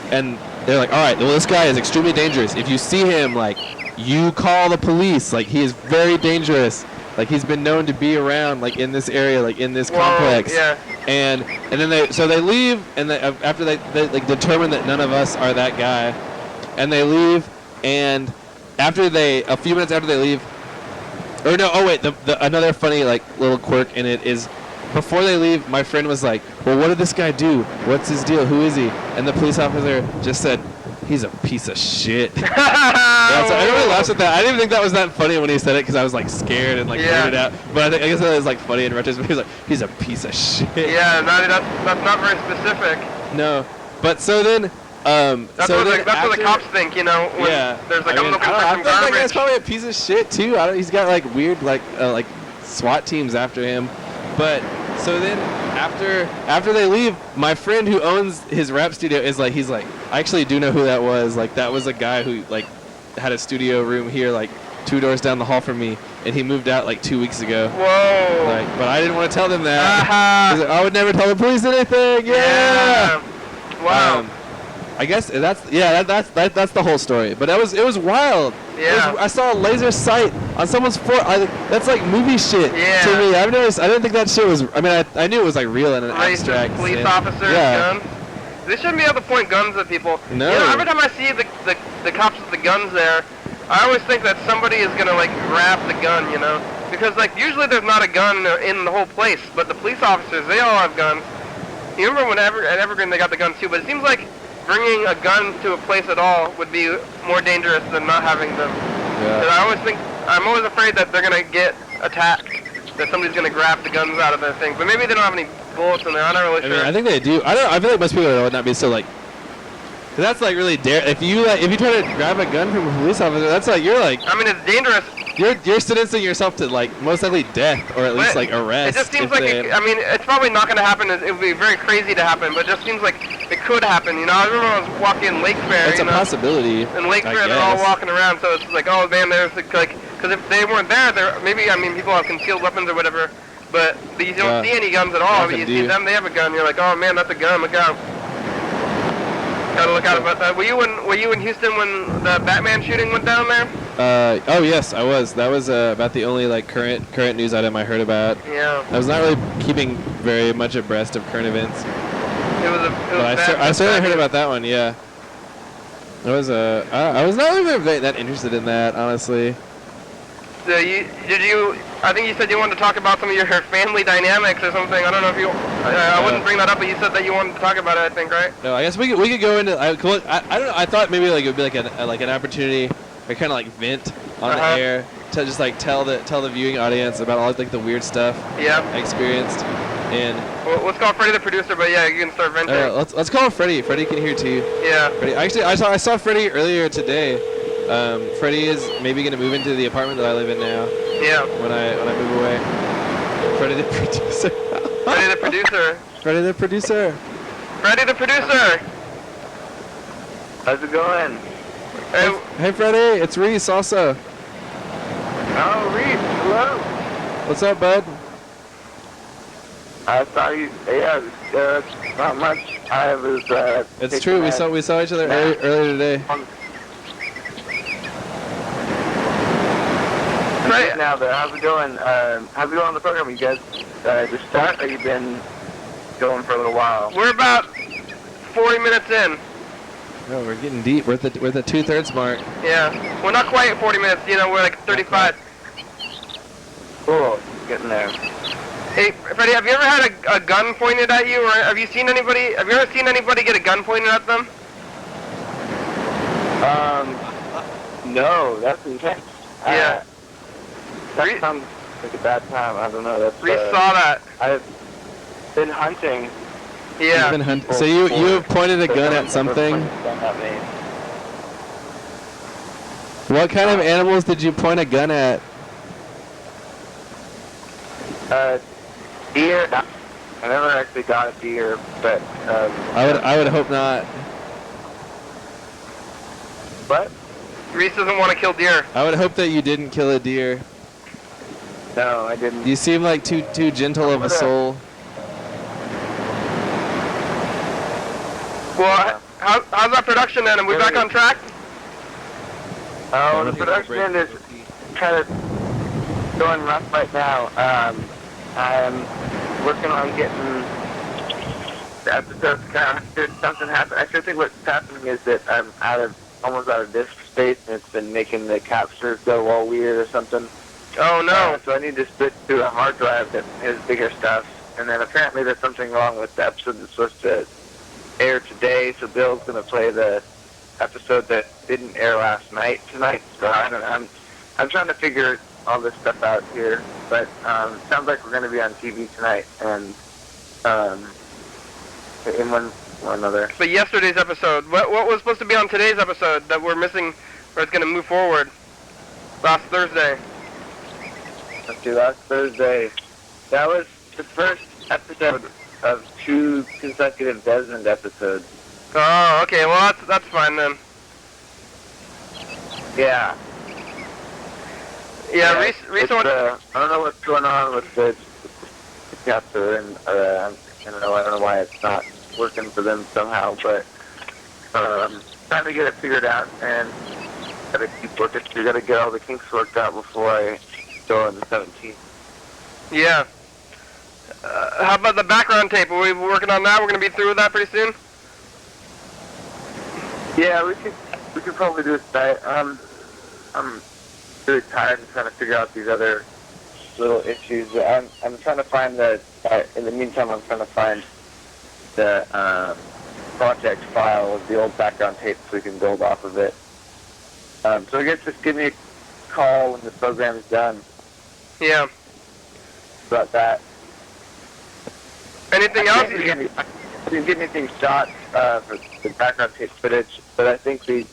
And they're like, "All right, well, this guy is extremely dangerous. If you see him, like, you call the police. Like, he is very dangerous. Like, he's been known to be around, like, in this area, like, in this complex." Yeah. And then they leave, and after they like determine that none of us are that guy, and they leave, and a few minutes after they leave, or no, oh wait, another funny like little quirk in it is, before they leave, my friend was like, "Well, what did this guy do? What's his deal? Who is he?" And the police officer just said, "He's a piece of shit." Yeah, so I really laughed at that. I didn't even think that was that funny when he said it because I was like scared and like weirded out. But I guess that was like funny in retrospect. He was like, "He's a piece of shit." Yeah, that's not very specific. No, but so then. That's what the cops think, when there's like I'm looking for some I think that garbage. guy's probably a piece of shit too. He's got like weird like SWAT teams after him. But so then after they leave, my friend who owns his rap studio is like, he's like, I actually do know who that was. Like, that was a guy who like had a studio room here like 2 doors down the hall from me, and he moved out like 2 weeks ago. Whoa. Like, but I didn't want to tell them that. He's like, I would never tell the police anything. Yeah. Wow. I guess that's the whole story. But it was wild. Yeah. I saw a laser sight on someone's forehead. That's like movie shit to me. I didn't think that shit was. I mean, I knew it was like real and an abstract. Police officers, guns. They shouldn't be able to point guns at people. No. Every time I see the cops with the guns there, I always think that somebody is gonna like grab the gun, because like usually there's not a gun in the whole place, but the police officers, they all have guns. You remember when at Evergreen they got the guns too, but it seems like bringing a gun to a place at all would be more dangerous than not having them. Yeah. I'm always afraid that they're gonna get attacked, that somebody's gonna grab the guns out of their thing. But maybe they don't have any bullets in there. I'm not really sure. I think they do. I feel like most people would not be so like. Cause that's like really dare. If you try to grab a gun from a police officer, that's like you're like. I mean, it's dangerous You're sentencing yourself to like most likely death or at least But like arrest. It just seems if like, they- I mean, it's probably not going to happen. It would be very crazy to happen, but it just seems like it could happen. You know, I remember I was walking in Lake Fair. It's you a know, possibility. in Lake I Fair, they're all guess. walking around, so it's like, oh man, there's like, because if they weren't there, maybe, I mean, people have concealed weapons or whatever, but you don't see any guns at all. But you see them, they have a gun. You're like, oh man, that's a gun. Look out. Gotta look out about that. Were you in Houston when the Batman shooting went down there? Oh yes, I was. That was about the only like current news item I heard about. Yeah. I was not really keeping very much abreast of current events. It was But bad. I certainly heard about that one. Yeah. I was I was not really that interested in that, honestly. So I think you said you wanted to talk about some of your family dynamics or something. I don't know if you. I wouldn't bring that up, but you said that you wanted to talk about it. I think, right? No, I guess we could go into. I don't know. I thought maybe like it would be like an opportunity or kind of like vent on the air to just like tell the viewing audience about all like the weird stuff I experienced. And well, let's call Freddie the producer, but yeah, you can start venting. let's call Freddie. Freddie can hear too. Yeah. Freddie. Actually, I saw Freddie earlier today. Freddie is maybe gonna move into the apartment that I live in now. Yeah. When I move away. Freddie the producer. Freddie the producer. Freddie the producer. Freddie the producer. How's it going? Hey Freddie, it's Reese also. Oh, Reese, hello. What's up, bud? I saw you. Yeah, not much. I was. It's true. We saw each other earlier today. Right now, but how's it going? How's it going on the program? You guys just start, or you been going for a little while? We're about 40 minutes in. Oh, we're getting deep. We're at the 2/3 mark. Yeah. We're not quite at 40 minutes. You know, we're like 35. Cool. Getting there. Hey, Freddie, have you ever had a gun pointed at you, or have you ever seen anybody get a gun pointed at them? No, that's intense. Yeah. That sounds like a bad time. I don't know. That's. Reese saw that. I've been hunting. Yeah. You've been hunting. So you have pointed a gun at something. What kind of animals did you point a gun at? Deer. I never actually got a deer, but. I would hope not. What? Reese doesn't want to kill deer. I would hope that you didn't kill a deer. No, I didn't. You seem like too gentle of a soul. Well, how's that production then? Are we back on track? Oh, the production is kind of going rough right now. I'm working on getting the episodes kind of, something happen. I think what's happening is that I'm almost out of disk space, and it's been making the captures go all weird or something. Oh no. So I need to switch to a hard drive that has bigger stuff. And then apparently there's something wrong with the episode that's supposed to air today, so Bill's going to play the episode that didn't air last night tonight. So I don't know. I'm trying to figure all this stuff out here, but it sounds like we're going to be on TV tonight, and in one or another. But yesterday's episode, what was supposed to be on today's episode that we're missing, or it's going to move forward? Last Thursday. Let's see, last Thursday. That was the first episode of 2 consecutive Desmond episodes. Oh, okay. Well, that's fine then. Yeah. Yeah, Reese I don't know what's going on with the capture, and I don't know why it's not working for them somehow, but trying to get it figured out, and gotta keep working. You gotta get all the kinks worked out before I go on the 17th. Yeah. How about the background tape? Are we working on that? We're gonna be through with that pretty soon. Yeah, we could probably do it tonight. I'm really tired and trying to figure out these other little issues. I'm trying to find in the meantime, I'm trying to find the project file of the old background tape so we can build off of it. So I guess just give me a call when the program's done. Yeah. About that. Anything else? I didn't get anything shot for the background tape footage, but I think we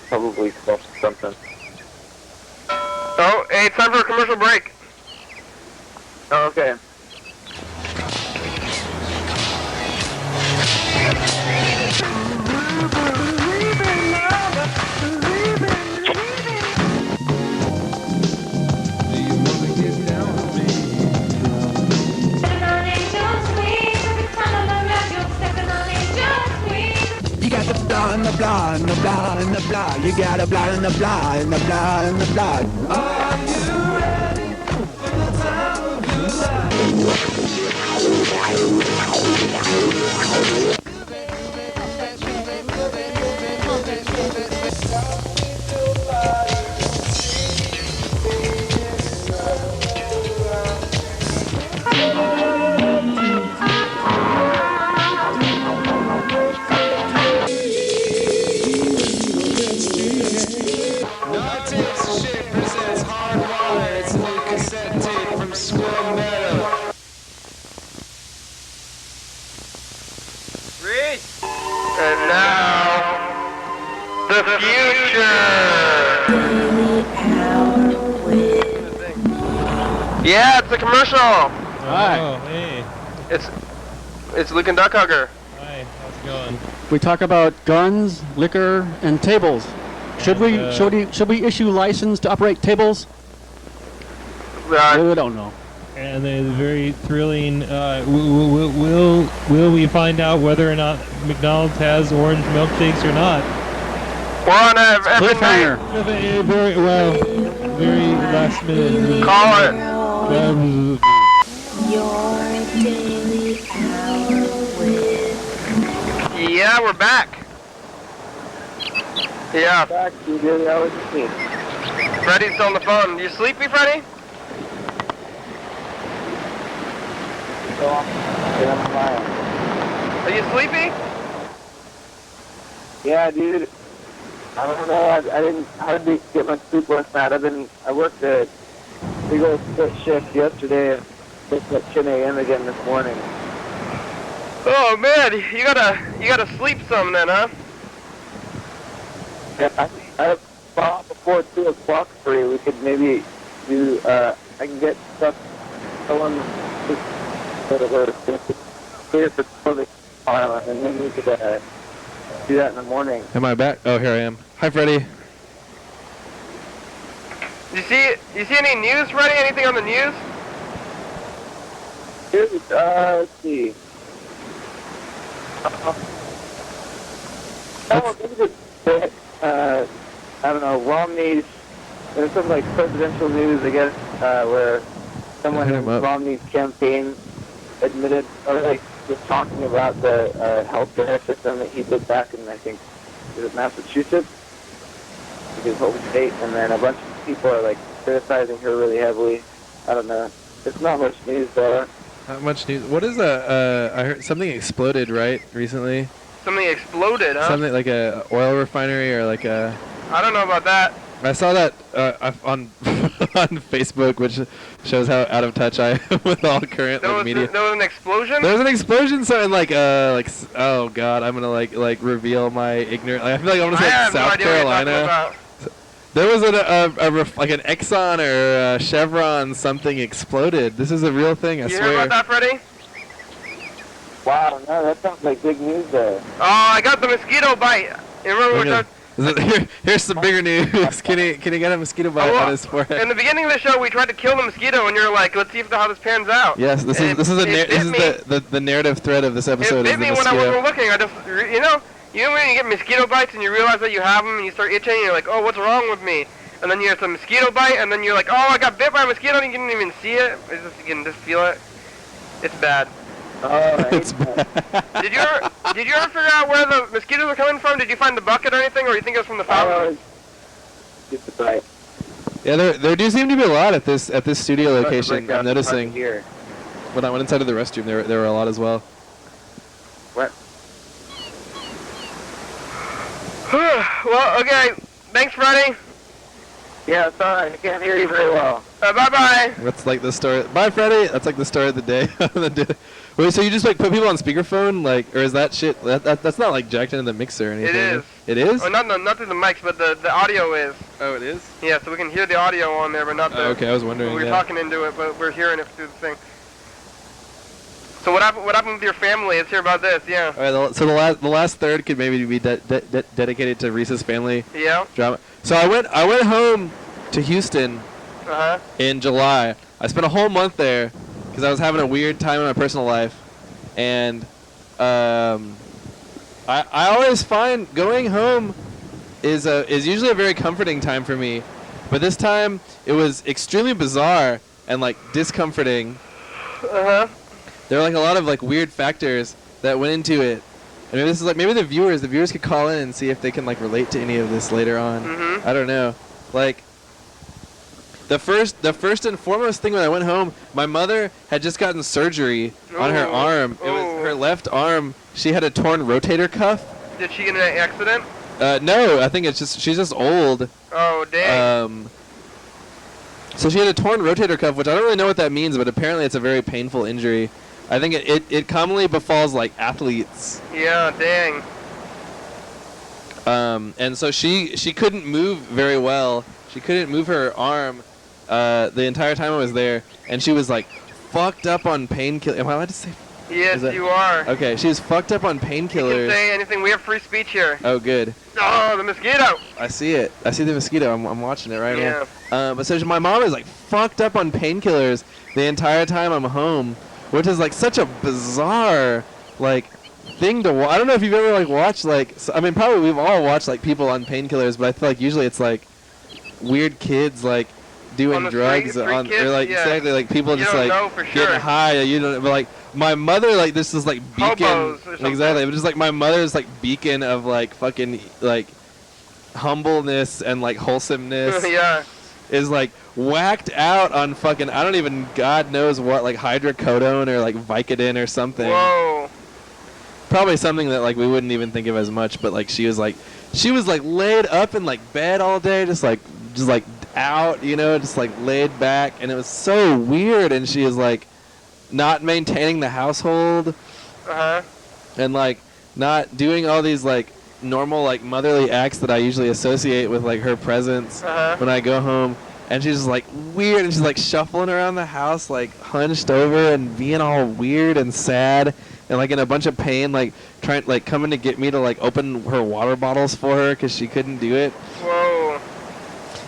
probably spoke something. Oh, hey, it's time for a commercial break. Oh, okay. You got the blah and the blah and the blah and the blah. You got a blah and the blah and the blah and the blah. Are you ready for the time of your And now, the future. Yeah, it's a commercial. Hi. Hey. It's Luke and Duck Hugger. Hi. How's it going? We talk about guns, liquor, and tables. Should we issue license to operate tables? We don't know. And a very thrilling. Will we find out whether or not McDonald's has orange milkshakes or not? We're on every night. Very well. Very last minute. Call it. Your daily hour with. Yeah, we're back. Yeah. Back to your daily hour with me. Freddy's still on the phone. You sleepy, Freddy? Are you sleepy? Yeah, dude. I don't know. I didn't hardly get much sleep last night. I worked a big old split shift yesterday and worked at 10 a.m. again this morning. Oh man, you gotta sleep some then, huh? Yeah, I thought before 2 o'clock for you. We could maybe do. I can get stuff going. Here's the public island, and then we could do that in the morning. Am I back? Oh, here I am. Hi, Freddie. You see any news, Freddy? Anything on the news? Let's see. Maybe just I don't know, Romney's, there's some like presidential news, I guess, where someone in Romney's campaign admitted, or like was talking about the healthcare system that he did back in, I think, is it Massachusetts? His home state, and then a bunch of people are like criticizing her really heavily. I don't know. It's not much news though. Not much news. What is I heard something exploded, right, recently? Something exploded, huh? Something like a oil refinery or like a... I don't know about that. I saw that on on Facebook, which shows how out of touch I am with all current media. There was an explosion? There was an explosion, so in oh god, I'm gonna like reveal my ignorance. I feel like I'm gonna say South Carolina. There was an Exxon or Chevron something exploded. This is a real thing, I swear. You heard about that, Freddie? Wow, no, that sounds like big news there. Oh, I got the mosquito bite. You remember Here's some bigger news. Can he get a mosquito bite on his forehead? In the beginning of the show, we tried to kill the mosquito, and you're like, "Let's see how this pans out." Yes, this is the narrative thread of this episode. It bit me when I wasn't looking. I just, you know when you get mosquito bites and you realize that you have them, and you start itching, and you're like, "Oh, what's wrong with me?" And then you have some mosquito bite, and then you're like, "Oh, I got bit by a mosquito," and you didn't even see it. You can just feel it. It's bad. Oh, it's bad. Did you ever figure out where the mosquitoes are coming from? Did you find the bucket or anything, or you think it was from the fountain? Just the bite. Yeah, there do seem to be a lot at this studio location. I'm noticing. Here. When I went inside of the restroom, there were a lot as well. What? Well, okay. Thanks, Freddie. Yeah, sorry, I can't hear you very well. Bye-bye. That's like the story. Bye, Freddie. That's like the story of the day. Wait, so you just like put people on speakerphone, like, or is that shit? That's not like jacked into the mixer or anything. It is. It is? Oh, not through the mics, but the audio is. Oh, it is? Yeah, so we can hear the audio on there, but not the... Oh, okay, I was wondering, We're yeah. talking into it, but we're hearing it through the thing. So what happened with your family? Let's hear about this, yeah. All right, so the last third could maybe be dedicated to Reese's family drama. So I went home to Houston in July. I spent a whole month there because I was having a weird time in my personal life, and I always find going home is usually a very comforting time for me, but this time it was extremely bizarre and like discomforting. There were like a lot of like weird factors that went into it. And maybe this is like maybe the viewers could call in and see if they can like relate to any of this later on. I don't know. Like the first and foremost thing when I went home, my mother had just gotten surgery on her arm. It was her left arm. She had a torn rotator cuff. Did she get in an accident? No, I think it's just she's just old. Oh, dang. So she had a torn rotator cuff, which I don't really know what that means, but apparently it's a very painful injury. I think it commonly befalls like athletes. Yeah, dang. And so she couldn't move very well. She couldn't move her arm the entire time I was there, and she was like fucked up on painkillers. Am I allowed to say? Yes, you are. Okay, she was fucked up on painkillers. You can say anything. We have free speech here. Oh, good. Oh, the mosquito. I see it. I see the mosquito. I'm watching it right now. But so my mom is like fucked up on painkillers the entire time I'm home, which is like such a bizarre like thing to watch. I don't know if you've ever like watched like I mean probably we've all watched like people on painkillers, but I feel like usually it's like weird kids like doing drugs street on kids? or like exactly like people You just don't like know for sure. getting high. You don't. But like my mother like this is like beacon Hobos or something. exactly. But just like my mother's like beacon of like fucking like humbleness and like wholesomeness. Yeah. Is like whacked out on fucking I don't even God knows what like hydrocodone or like Vicodin or something. Whoa. Probably something that like we wouldn't even think of as much, but like she was like laid up in like bed all day, just like out, you know, just like laid back, and it was so weird. And she was like not maintaining the household, and like not doing all these like normal like motherly acts that I usually associate with like her presence when I go home. And she's just like weird, and she's like shuffling around the house like hunched over and being all weird and sad and like in a bunch of pain, like trying like coming to get me to like open her water bottles for her because she couldn't do it. Whoa.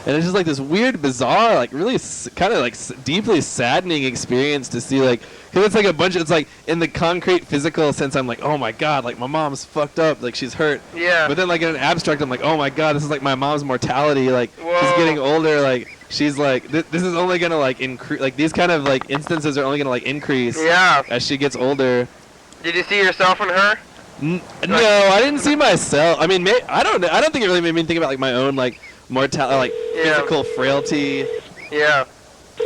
And it's just like this weird, bizarre, like really kind of like deeply saddening experience to see, like, because it's like a bunch of, it's like in the concrete physical sense, I'm like, oh my God, like my mom's fucked up, like she's hurt. Yeah. But then like in an abstract, I'm like, oh my God, this is like my mom's mortality, like she's getting older, like she's like, this is only gonna like increase, like these kind of like instances are only gonna like increase as she gets older. Did you see yourself in her? No, I didn't see myself. I mean, I don't know. I don't think it really made me think about like my own like mortality, like physical frailty. Yeah.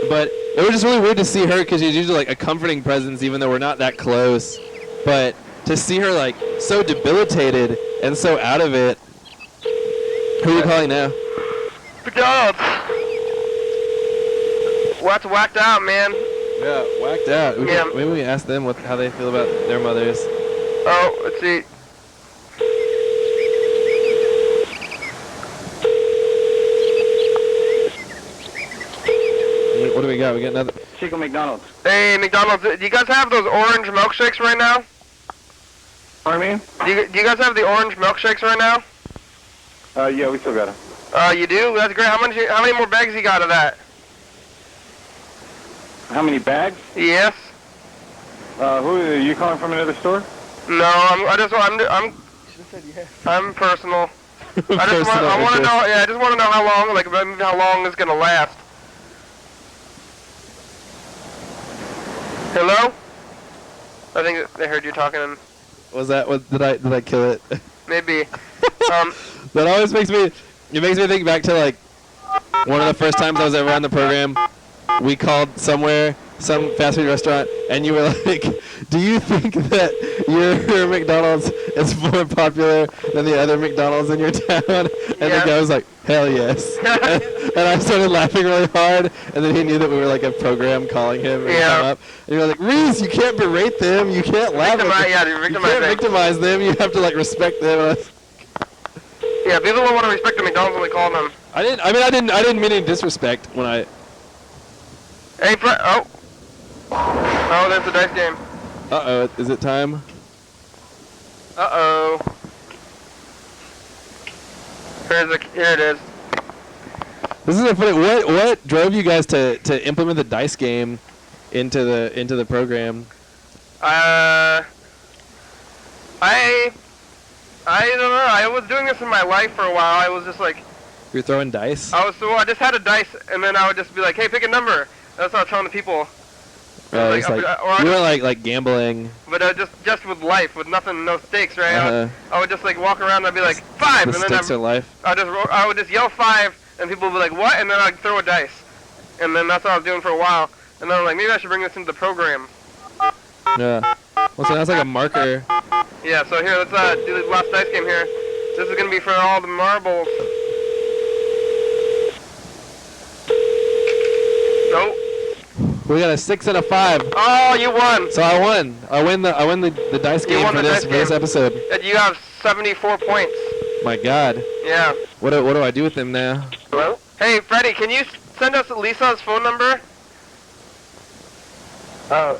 But it was just really weird to see her because she's usually like a comforting presence, even though we're not that close. But to see her like so debilitated and so out of it. Who are you calling now? McDonald's. What's whacked out, man? Yeah, whacked out. Maybe we ask them how they feel about their mothers. Oh, let's see. What do we got? We got another. Chico McDonald's. Hey, McDonald's, do you guys have those orange milkshakes right now? Pardon me? Do you guys have the orange milkshakes right now? Yeah, we still got them. You do? That's great. How many more bags you got of that? How many bags? Yes. Who are you calling from another store? No, I'm personal. I want to know. Yeah, I just want to know how long, like how long it's gonna last. Hello? I think they heard you talking. Was that? Did I kill it? Maybe. That always makes me. It makes me think back to like one of the first times I was ever on the program. We called somewhere some fast food restaurant, and you were like, "Do you think that your McDonald's is more popular than the other McDonald's in your town?" And the guy was like, "Hell yes." And I started laughing really hard, and then he knew that we were like a program calling him and come up. And you were like, "Reese, you can't berate them. You can't laugh at them. You can't victimize them. You have to like respect them." Yeah, people don't want to respect the McDonald's when we call them. I didn't mean any disrespect when I. Hey, oh, there's the dice game. Uh-oh, is it time? Uh-oh. Here it is. This is funny. What drove you guys to implement the dice game into the program? I don't know. I was doing this in my life for a while. I was just like. You're throwing dice? I just had a dice, and then I would just be like, "Hey, pick a number." That's what I was telling the people. You were like gambling. But just with life, with nothing, no stakes, right? I would just like walk around and I'd be like 5, The and then stakes are life. I would just yell 5, and people would be like, "What?" And then I'd throw a dice, and then that's what I was doing for a while. And then I'm like, maybe I should bring this into the program. Yeah. Well, so that's like a marker. Yeah. So here, let's do the last dice game here. This is gonna be for all the marbles. Nope. We got a 6 and a 5. Oh, you won. So I won. I win the dice game for this episode. And you have 74 points. My God. Yeah. What do I do with him now? Hello? Hey, Freddie, can you send us Lisa's phone number? Oh,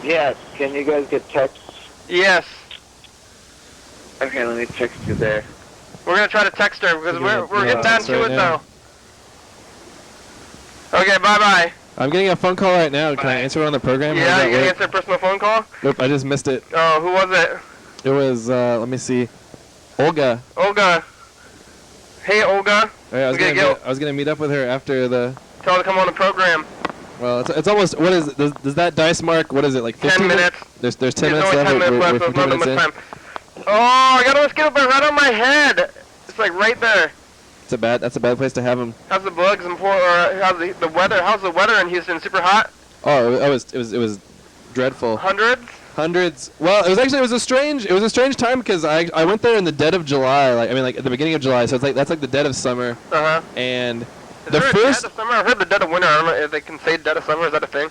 yes. Can you guys get texts? Yes. Okay, let me text you there. We're gonna try to text her because we're getting down to it though. Okay, bye-bye. I'm getting a phone call right now. Can I answer it on the program? Yeah, you gonna answer a personal phone call? Nope, I just missed it. Oh, who was it? It was, let me see. Olga. Olga. Hey, Olga. Right, I was gonna meet up with her after the... Tell her to come on the program. Well, it's almost, what is it? Does that dice mark, what is it, like 15 minutes? There's 10 minutes left. 10 minutes left, we're 15 minutes in. time. Oh, I got a mosquito bite right on my head. It's like right there. That's a bad place to have them. How's the bugs and how's the weather? How's the weather in Houston? Super hot? Oh, it was dreadful. Hundreds? Well, it was a strange time because I went there in the dead of July, like at the beginning of July, so that's like the dead of summer. And the first dead of summer? I heard the dead of winter. I don't know if they can say dead of summer. Is that a thing?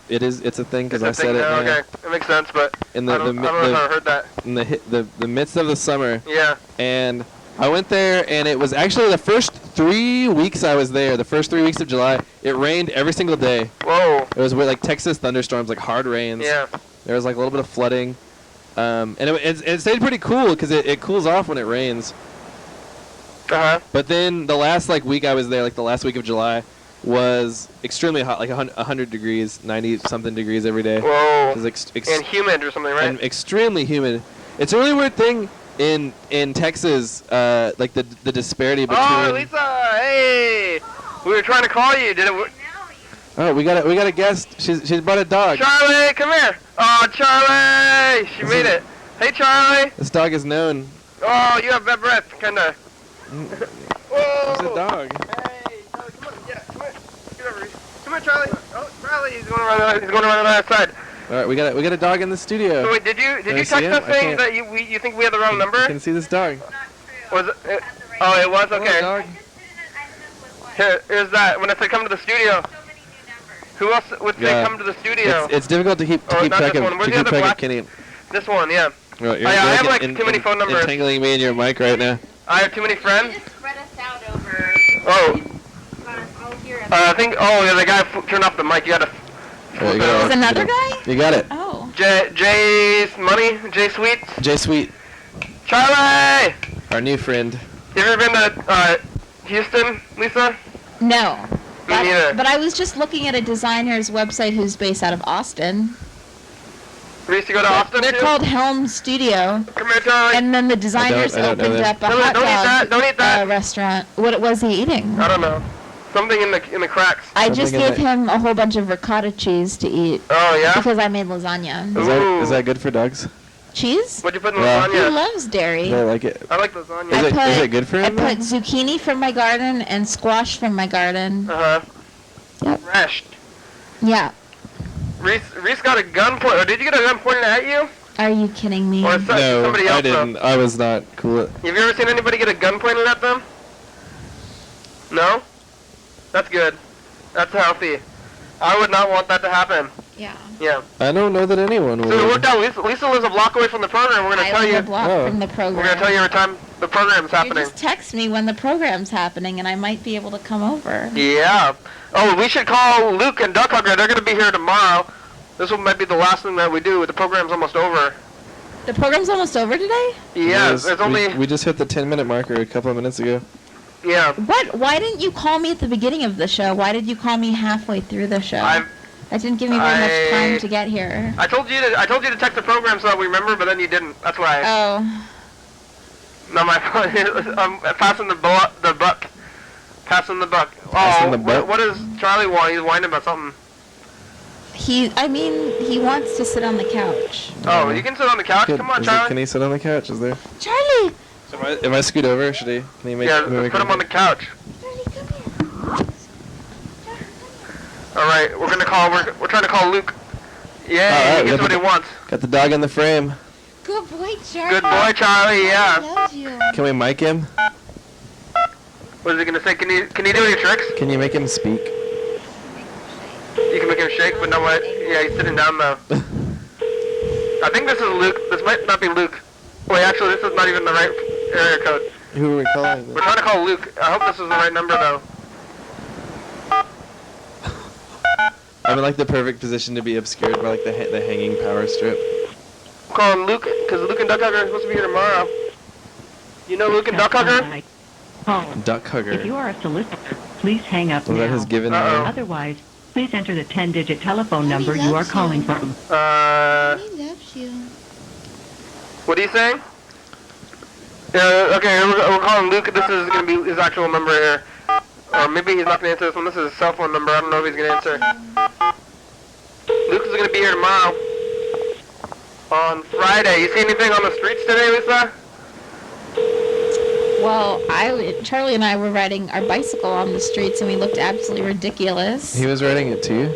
It's a thing because I said it. Okay, it makes sense, but I don't know if I heard that. In the midst of the summer. Yeah. And I went there, and it was actually the first 3 weeks I was there. The first 3 weeks of July, it rained every single day. Whoa. It was with like Texas thunderstorms, like hard rains. Yeah. There was like a little bit of flooding, and it stayed pretty cool because it cools off when it rains. But then the last week I was there, like the last week of July, was extremely hot, like 100 degrees, 90 something degrees every day. Whoa. It was and humid or something, right? And extremely humid. It's a really weird thing in Texas, like the disparity between. Oh, Lisa! Hey, we were trying to call you. Did it? Oh, we got a guest. She's brought a dog. Charlie, come here. Oh, Charlie, she made it. Hey, Charlie. This dog is known. Oh, you have bad breath, kinda. Whoa. It's a dog. Hey, Charlie, come on. Yeah, come here. Get over here. Come here, Charlie. Oh, Charlie, he's going around the other side. All right, we got a dog in the studio. So wait, did you text us saying that you think we had the wrong number? You can see this dog. Was it? Oh, it was? Okay. Dog. Here's that. When I said come to the studio. Who else would say come to the studio? It's difficult to keep track of Kenny. This one, yeah. Right, I have like too many phone numbers. Entangling me in your mic right now. I have too many friends. Just spread us out over. Oh. I think. Oh, yeah, the guy turned off the mic. You gotta. There's another guy? You got it. Oh. Jay's money. Jay Sweets. Jay Sweet. Charlie. Our new friend. You ever been to Houston, Lisa? No. Me neither. But I was just looking at a designer's website who's based out of Austin. We used to go to Austin. They're called Helm Studio. Come here, Charlie. And then the designers opened up a hot dog restaurant. What was he eating? I don't know. Something in the cracks. I just gave him a whole bunch of ricotta cheese to eat. Oh, yeah? Because I made lasagna. Is that good for dogs? Cheese? What'd you put in lasagna? He loves dairy. I like it. I like lasagna. Is it good for him? I put zucchini from my garden and squash from my garden. Uh-huh. Yep. Fresh. Yeah. Reese got a gun point. Or did you get a gun pointed at you? Are you kidding me? Or No, somebody else? I didn't. I was not cool. Have you ever seen anybody get a gun pointed at them? No? That's good. That's healthy. I would not want that to happen. Yeah. Yeah. I don't know that anyone would. So it worked out. Lisa lives a block away from the program. We're going to tell you. I live a block from the program. We're going to tell you every time the program's happening. You just text me when the program's happening, and I might be able to come over. Yeah. Oh, we should call Luke and Duck Hugger. They're going to be here tomorrow. This might be the last thing that we do. The program's almost over. The program's almost over today? Yeah, there's only... We just hit the 10-minute marker a couple of minutes ago. Yeah. What? Why didn't you call me at the beginning of the show? Why did you call me halfway through the show? That didn't give me very much time to get here. I told you to text the program so that we remember, but then you didn't. That's why. Oh. No, my phone. I'm passing the buck. Passing the buck. Passing the buck? What does Charlie want? He's whining about something. He wants to sit on the couch. Oh, you can sit on the couch. Come on, Charlie. Can he sit on the couch? Is there? Charlie. So if I scoot over, should he? Can he make? Yeah, let's put him on the couch. All right, we're gonna call. We're trying to call Luke. Yeah, he gets what he wants. Got the dog in the frame. Good boy, Charlie. Good boy, Charlie. Yeah. Loves you. Can we mic him? What is he gonna say? Can he do any tricks? Can you make him speak? You can make him shake, but no what? Yeah, he's sitting down though. I think this is Luke. This might not be Luke. Wait, actually, this is not even the right area code. Who are we calling? We're trying to call Luke. I hope this is the right number though. I'm in like the perfect position to be obscured by like the hanging power strip. I'm calling Luke because Luke and Duck Hugger are supposed to be here tomorrow. You know Luke and Duck Hugger? Duck Hugger. If you are a solicitor, please hang up Was now. that his given name? Otherwise, please enter the 10-digit telephone number you are calling from. He loves you. What are you saying? Okay, we're calling Luke. This is going to be his actual number here. Or maybe he's not going to answer this one. This is his cell phone number. I don't know if he's going to answer. Luke is going to be here tomorrow. On Friday. You see anything on the streets today, Lisa? Well, Charlie and I were riding our bicycle on the streets, and we looked absolutely ridiculous. He was riding it too?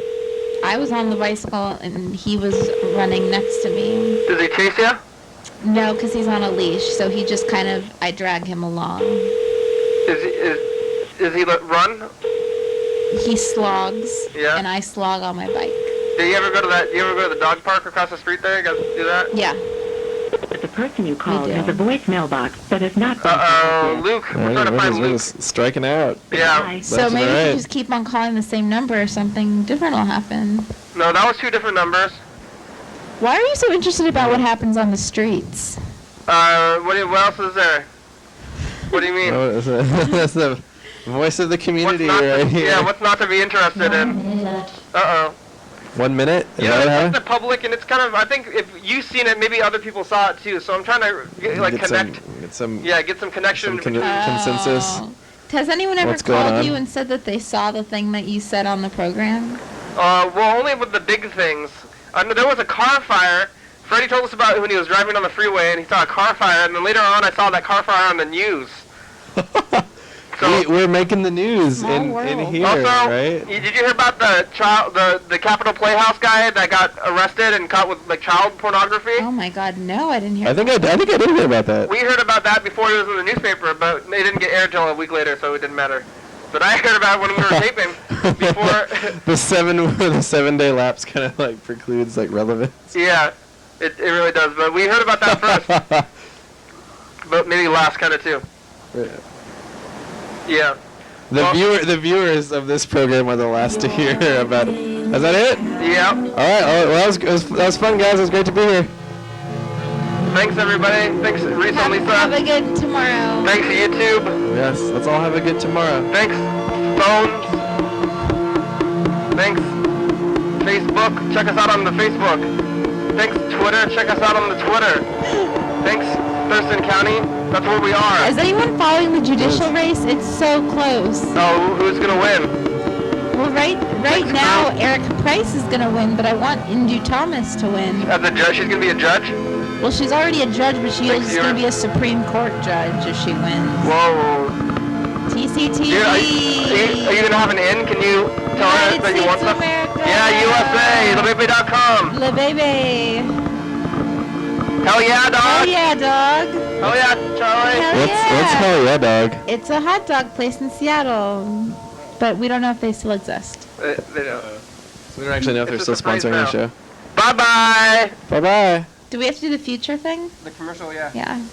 I was on the bicycle, and he was running next to me. Does he chase you? No, because he's on a leash, so he just kind of, I drag him along. Does he run? He slogs, Yeah. and I slog on my bike. Do you ever go to the dog park across the street there? You guys do that? Yeah. But the person you called has a voicemail box that has not been Luke. We're trying to find Luke. Striking out. Yeah. So maybe if you just keep on calling the same number, or something different will happen. No, that was two different numbers. Why are you so interested about what happens on the streets? What else is there? What do you mean? Oh, that's the voice of the community right here. Yeah, what's not to be interested in? Uh-oh. 1 minute? Is Yeah, that what it's happened? the public, and it's kind of, I think if you've seen it, maybe other people saw it too, so I'm trying to, connect. Get some connection. consensus. Has anyone ever What's going called on? you and said that they saw the thing that you said on the program? Well, only with the big things. There was a car fire. Freddie told us about it when he was driving on the freeway, and he saw a car fire, and then later on I saw that car fire on the news. We're making the news in here, Also, right? did you hear about the Capitol Playhouse guy that got arrested and caught with like child pornography? Oh my God, no, I didn't hear. I think I did hear about that. We heard about that before it was in the newspaper, but it didn't get aired till a week later, so it didn't matter. But I heard about it when we were taping before. the 7-day lapse kind of like precludes like relevance. Yeah, it really does. But we heard about that first, but maybe last kind of too. Yeah. The viewers of this program are the last to hear about it. Is that it? Yeah. All right. Well, that was fun, guys. It was great to be here. Thanks, everybody. Thanks, Reese and Lisa. Have a good tomorrow. Thanks, YouTube. Yes. Let's all have a good tomorrow. Thanks, phones. Thanks, Facebook. Check us out on the Facebook. Thanks, Twitter. Check us out on the Twitter. Thanks, Thurston County. That's where we are. Is anyone following the judicial race? It's so close. Oh, who's gonna win? Well, right now, Eric Price is gonna win, but I want Indu Thomas to win. As a judge, she's gonna be a judge? Well, she's already a judge, but she is gonna be a Supreme Court judge if she wins. Whoa. TCTV. Dude, are you gonna have an in? Can you Tell her that you want stuff. Yeah, USA, thebaby.com. Le baby. Hell yeah, dog. Hell yeah, dog. Hell yeah, Charlie. Hell yeah. What's hell yeah, dog? It's a hot dog place in Seattle, but we don't know if they still exist. They don't. We don't actually know if they're still sponsoring our show. Bye-bye. Bye-bye. Do we have to do the future thing? The commercial, yeah. Yeah.